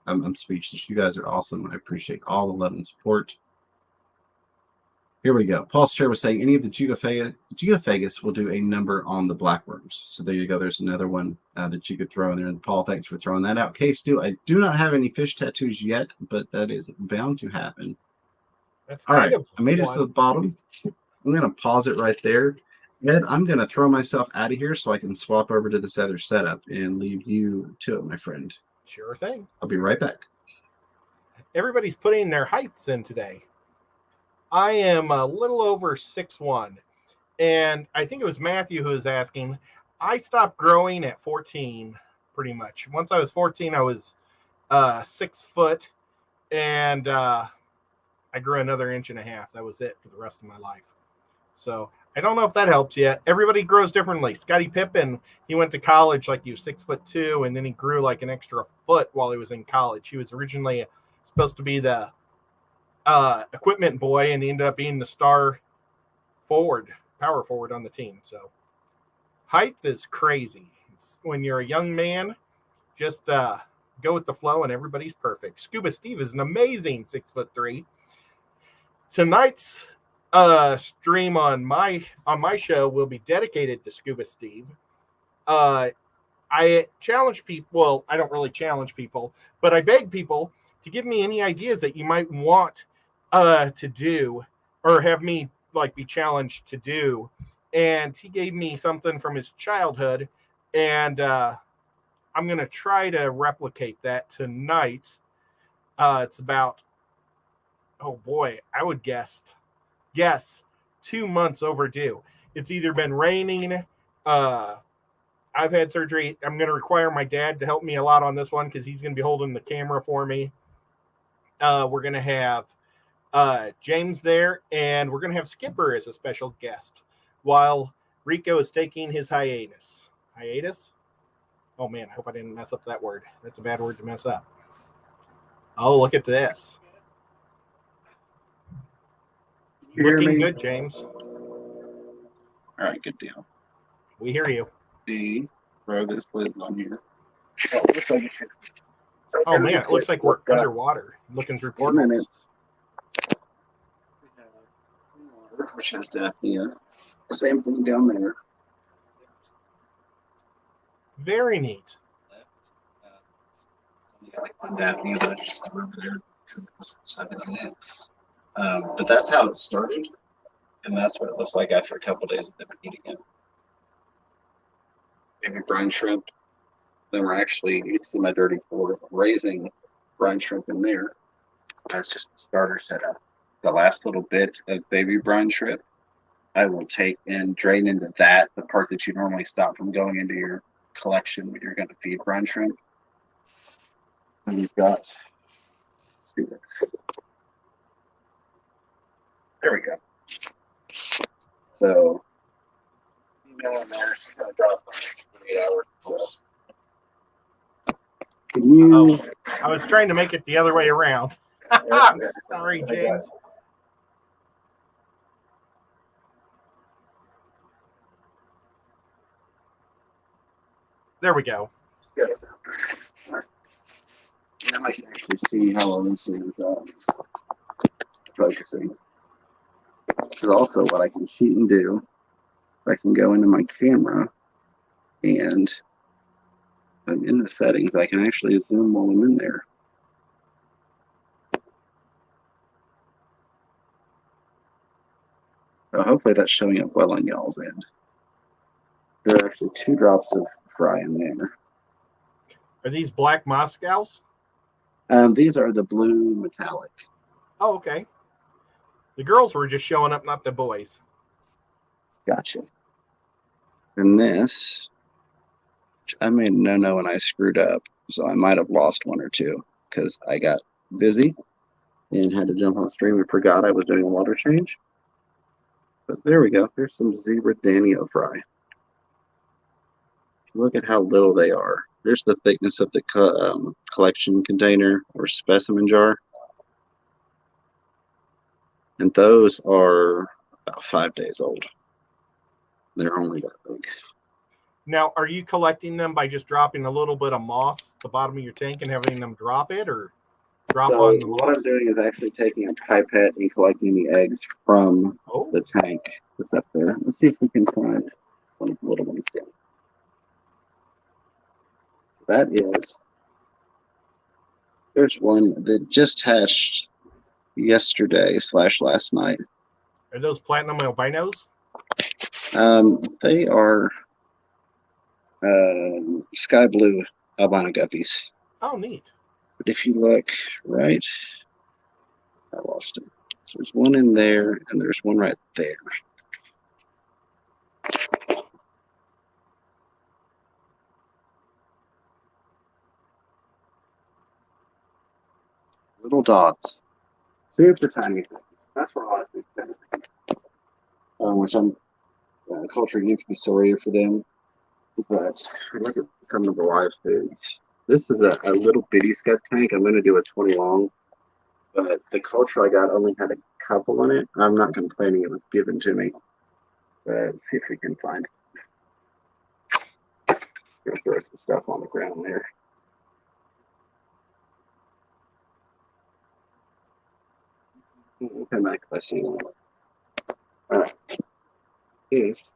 I'm speechless. You guys are awesome. I appreciate all the love and support. Here we go. Paul Stair was saying any of the Geophagus will do a number on the blackworms. So there you go. There's another one that you could throw in there. And Paul, thanks for throwing that out. Case Stu, I do not have any fish tattoos yet, but that is bound to happen. That's all right. I made it to the bottom. I'm going to pause it right there. Ed, I'm going to throw myself out of here so I can swap over to this other setup and leave you to it, my friend. Sure thing. I'll be right back. Everybody's putting their heights in today. I am a little over 6'1", and I think it was Matthew who was asking. I stopped growing at 14, pretty much. Once I was 14, I was 6 foot, and I grew another 1.5 inches. That was it for the rest of my life. So I don't know if that helps yet. Everybody grows differently. Scottie Pippen, he went to college like he was 6'2", and then he grew like an extra foot while he was in college. He was originally supposed to be the equipment boy, and he ended up being the star power forward on the team. So height is crazy. When you're a young man, just go with the flow, and everybody's perfect. Scuba Steve is an amazing 6'3". Tonight's stream on my show will be dedicated to Scuba Steve. I challenge people. Well, I don't really challenge people, but I beg people to give me any ideas that you might want to do, or have me like be challenged to do. And he gave me something from his childhood, and I'm gonna try to replicate that tonight. It's about, oh boy, I would guess 2 months overdue. It's either been raining. I've had surgery. I'm going to require my dad to help me a lot on this one because he's going to be holding the camera for me. We're going to have James there, and we're going to have Skipper as a special guest while Rico is taking his hiatus. Hiatus? Oh, man, I hope I didn't mess up that word. That's a bad word to mess up. Oh, look at this. Looking good, James. All right, good deal. We hear you. Throw this lid on here. Oh man, it looks like we're underwater looking through portals. Which has Daphnia. Same thing down there. Very neat. Daphnia, but I just over there. But that's how it started, and that's what it looks like after a couple of days of them eating it. Maybe brine shrimp. Then we're actually, you see my dirty floor, raising brine shrimp in there. That's just a starter setup. The last little bit of baby brine shrimp, I will take and drain into that, the part that you normally stop from going into your collection when you're going to feed brine shrimp. And you've got, let's do this. There we go. So, there's a drop for 8 hours. So. Can you? I was trying to make it the other way around. I'm sorry, James. There we go. Now I can actually see how well this is focusing. Because also what I can cheat and do, I can go into my camera and I'm in the settings. I can actually zoom while I'm in there. So hopefully that's showing up well on y'all's end. There are actually 2 drops of fry in there. Are these black Moscows? These are the blue metallic. Oh, okay. The girls were just showing up, not the boys. Gotcha. And this, I made no and I screwed up, so I might have lost 1 or 2 because I got busy and had to jump on stream and forgot I was doing a water change. But there we go. There's some zebra danio fry. Look at how little they are. There's the thickness of the collection container or specimen jar. And those are about 5 days old. They're only that big. Now, are you collecting them by just dropping a little bit of moss at the bottom of your tank and having them drop it, or drop on the moss? What I'm doing is actually taking a pipette and collecting the eggs from the tank that's up there. Let's see if we can find one of the little ones down. That is, there's one that just hatched yesterday / last night. Are those platinum albinos? They are sky blue albino guppies. Oh, neat. But if you look right, I lost him. So there's one in there, and there's one right there. Little dots. Super tiny things. That's what a lot of things benefit. Which I'm culture you can be sorry for them. But look at some of the live foods. This is a little bitty skunk tank. I'm going to do a 20 long. But the culture I got only had a couple in it. I'm not complaining. It was given to me. Let's see if we can find it. Gonna throw some stuff on the ground there. We'll come back if I see one. All right. This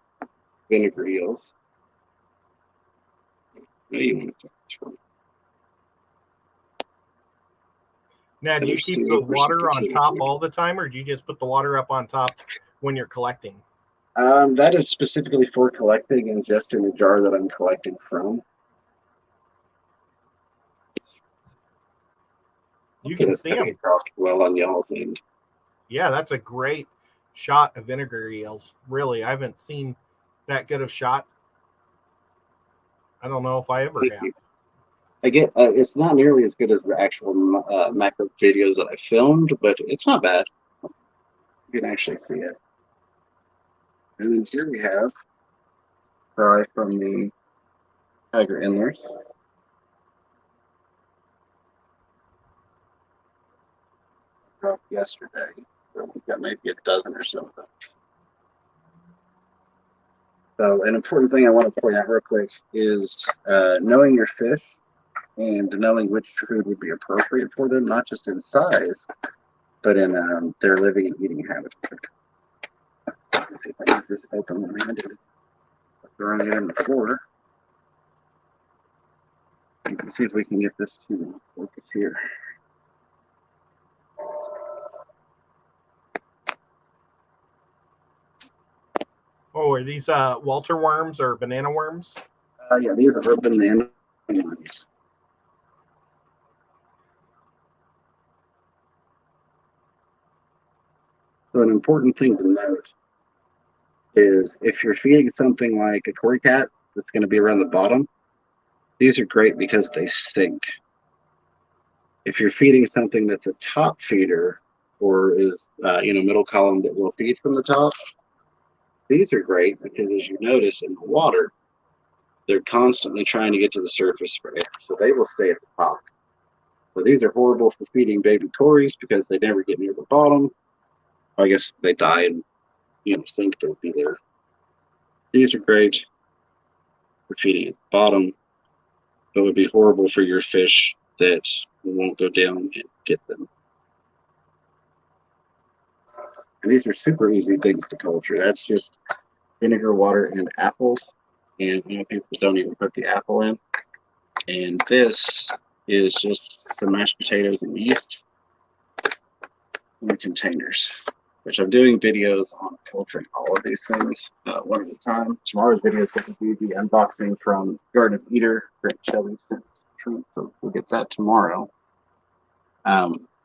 vinegar eels. Now you want to take this from. Now, do you keep the water on top all the time, or do you just put the water up on top when you're collecting? That is specifically for collecting and just in the jar that I'm collecting from. You can see them. Well on y'all's end. Yeah, that's a great shot of vinegar eels. Really, I haven't seen that good of shot. I don't know if I ever have. I get it's not nearly as good as the actual macro videos that I filmed, but it's not bad. You can actually see it. And then here we have fry from the tiger endlers. Yesterday, so we've got maybe a dozen or so of them. So an important thing I want to point out real quick is knowing your fish and knowing which food would be appropriate for them, not just in size, but in their living and eating habits. Let's see if I can get this open one-handed. Throwing it in the floor. You can see if we can get this to focus here. Oh, are these Walter worms or banana worms? Yeah, these are banana worms. So an important thing to note is if you're feeding something like a cory cat that's going to be around the bottom, these are great because they sink. If you're feeding something that's a top feeder or is middle column that will feed from the top, these are great because as you notice in the water, they're constantly trying to get to the surface for air, so they will stay at the top. So these are horrible for feeding baby cories because they never get near the bottom. I guess they die and sink, they'll be there. These are great for feeding at the bottom, but would be horrible for your fish that won't go down and get them. And these are super easy things to culture. That's just vinegar, water, and apples. And people don't even put the apple in. And this is just some mashed potatoes and yeast in the containers, which I'm doing videos on culturing all of these things one at a time. Tomorrow's video is going to be the unboxing from Garden of Eater. Great Shelby sent us some treats, so we'll get that tomorrow.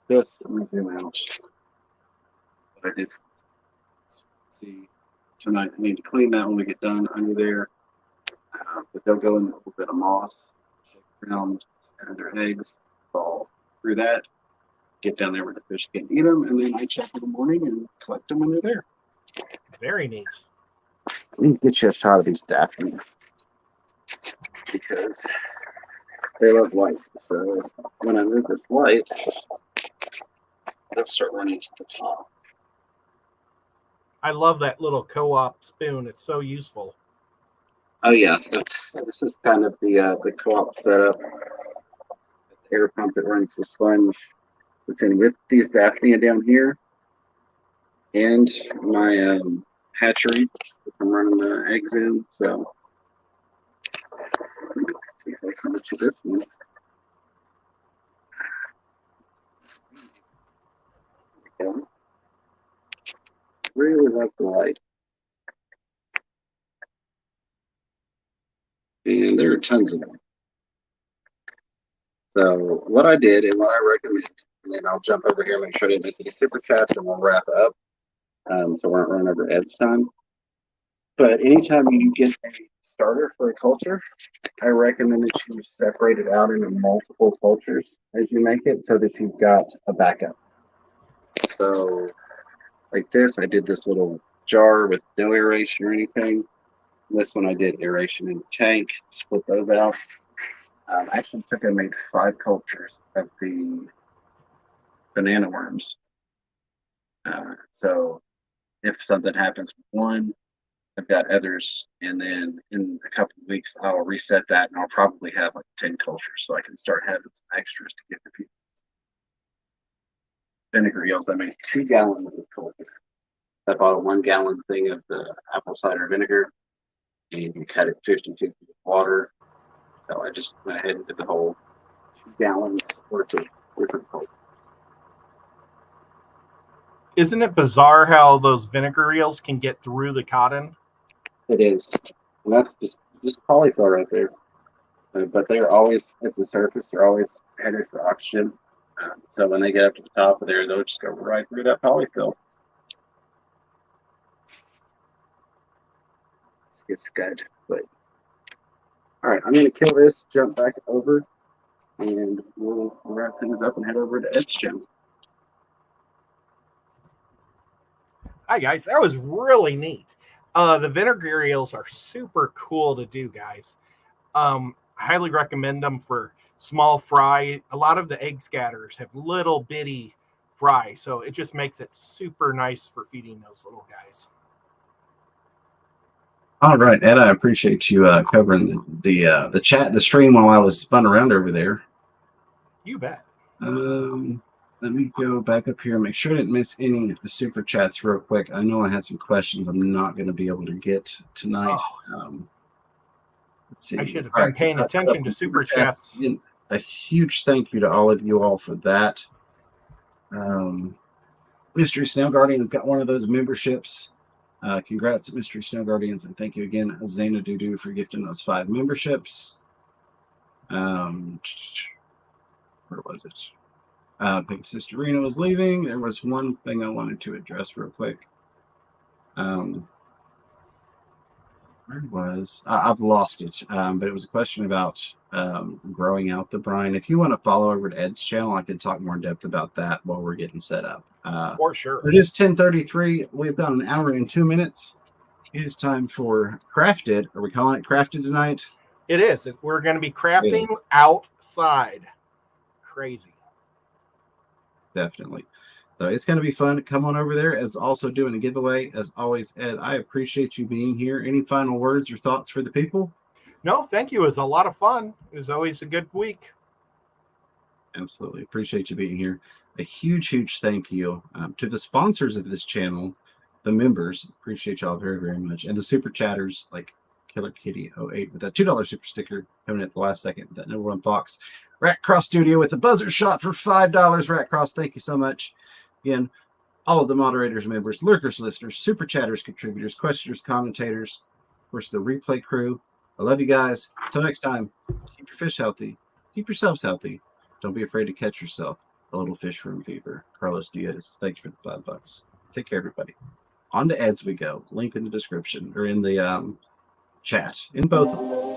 This, let me zoom out. What I did see tonight, I need to clean that when we get done under there. But they'll go in a little bit of moss, shake around, scatter their eggs, fall through that, get down there where the fish can eat them, and then I check in the morning and collect them when they're there. Very neat. Let me get you a shot of these daphne because they love light. So when I move this light, they'll start running to the top. I love that little co-op spoon. It's so useful. Oh yeah, this is kind of the co-op setup. The air pump that runs the sponge. It's in with these daphnia down here, and my hatchery that I'm running the eggs in. So let's see if I can get you this one. There we go. Really love the light. And there are tons of them. So what I did and what I recommend, and then I'll jump over here and make sure I didn't miss any super chats and we'll wrap up. So we're not running over Ed's time. But anytime you get a starter for a culture, I recommend that you separate it out into multiple cultures as you make it so that you've got a backup. So like this, I did this little jar with no aeration or anything. This one I did aeration in the tank, split those out. I actually took and made 5 cultures of the banana worms. So if something happens with one, I've got others, and then in a couple of weeks I'll reset that, and I'll probably have like 10 cultures, so I can start having some extras to give to people. Vinegar eels, I made 2 gallons of culture. I bought a 1 gallon thing of the apple cider vinegar, and you cut it 50-50 with water. So I just went ahead and did the whole 2 gallons worth of culture. Isn't it bizarre how those vinegar eels can get through the cotton? It is, and that's just polyfill right there. But they're always at the surface. They're always headed for oxygen. So when they get up to the top of there, they'll just go right through that polyfill. It's good, but all right, I'm gonna kill this, jump back over, and we'll wrap things up and head over to Ed's channel. Hi guys, that was really neat. The vinegar eels are super cool to do, guys. I highly recommend them for small fry. A lot of the egg scatters have little bitty fry, so it just makes it super nice for feeding those little guys. All right, Ed, I appreciate you covering the chat, the stream while I was spun around over there. You bet. Let me go back up here and make sure I didn't miss any of the super chats real quick. I know I had some questions I'm not going to be able to get tonight. Let's see. I should have been paying attention to super chats. A huge thank you to all of you all for that. Mystery Snow Guardian has got one of those memberships. Congrats, Mystery Snow Guardians, and thank you again, Zayna Dudu, for gifting those 5 memberships. Where was it? Big Sister Rena was leaving. There was one thing I wanted to address real quick. Where was I've lost it, but it was a question about growing out the brine. If you want to follow over to Ed's channel, I can talk more in depth about that while we're getting set up. For sure. It is 10:33. We've got an hour and 2 minutes. It is time for Crafted. Are we calling it Crafted tonight? It is. We're going to be crafting outside. Crazy. Definitely. So it's going to be fun. Come on over there. Ed's also doing a giveaway. As always, Ed, I appreciate you being here. Any final words or thoughts for the people? No, thank you. It was a lot of fun. It was always a good week. Absolutely. Appreciate you being here. A huge thank you to the sponsors of this channel, the members. Appreciate y'all very much. And the super chatters like Killer Kitty 08 with that $2 super sticker coming at the last second. That number 1 box. Rat Cross Studio with a buzzer shot for $5. Rat Cross, thank you so much. Again, all of the moderators, members, lurkers, listeners, super chatters, contributors, questioners, commentators, of course, the replay crew. I love you guys. Until next time, keep your fish healthy. Keep yourselves healthy. Don't be afraid to catch yourself a little fish room fever. Carlos Diaz, thank you for the $5. Take care, everybody. On to Ed's we go. Link in the description or in the chat. In both of them.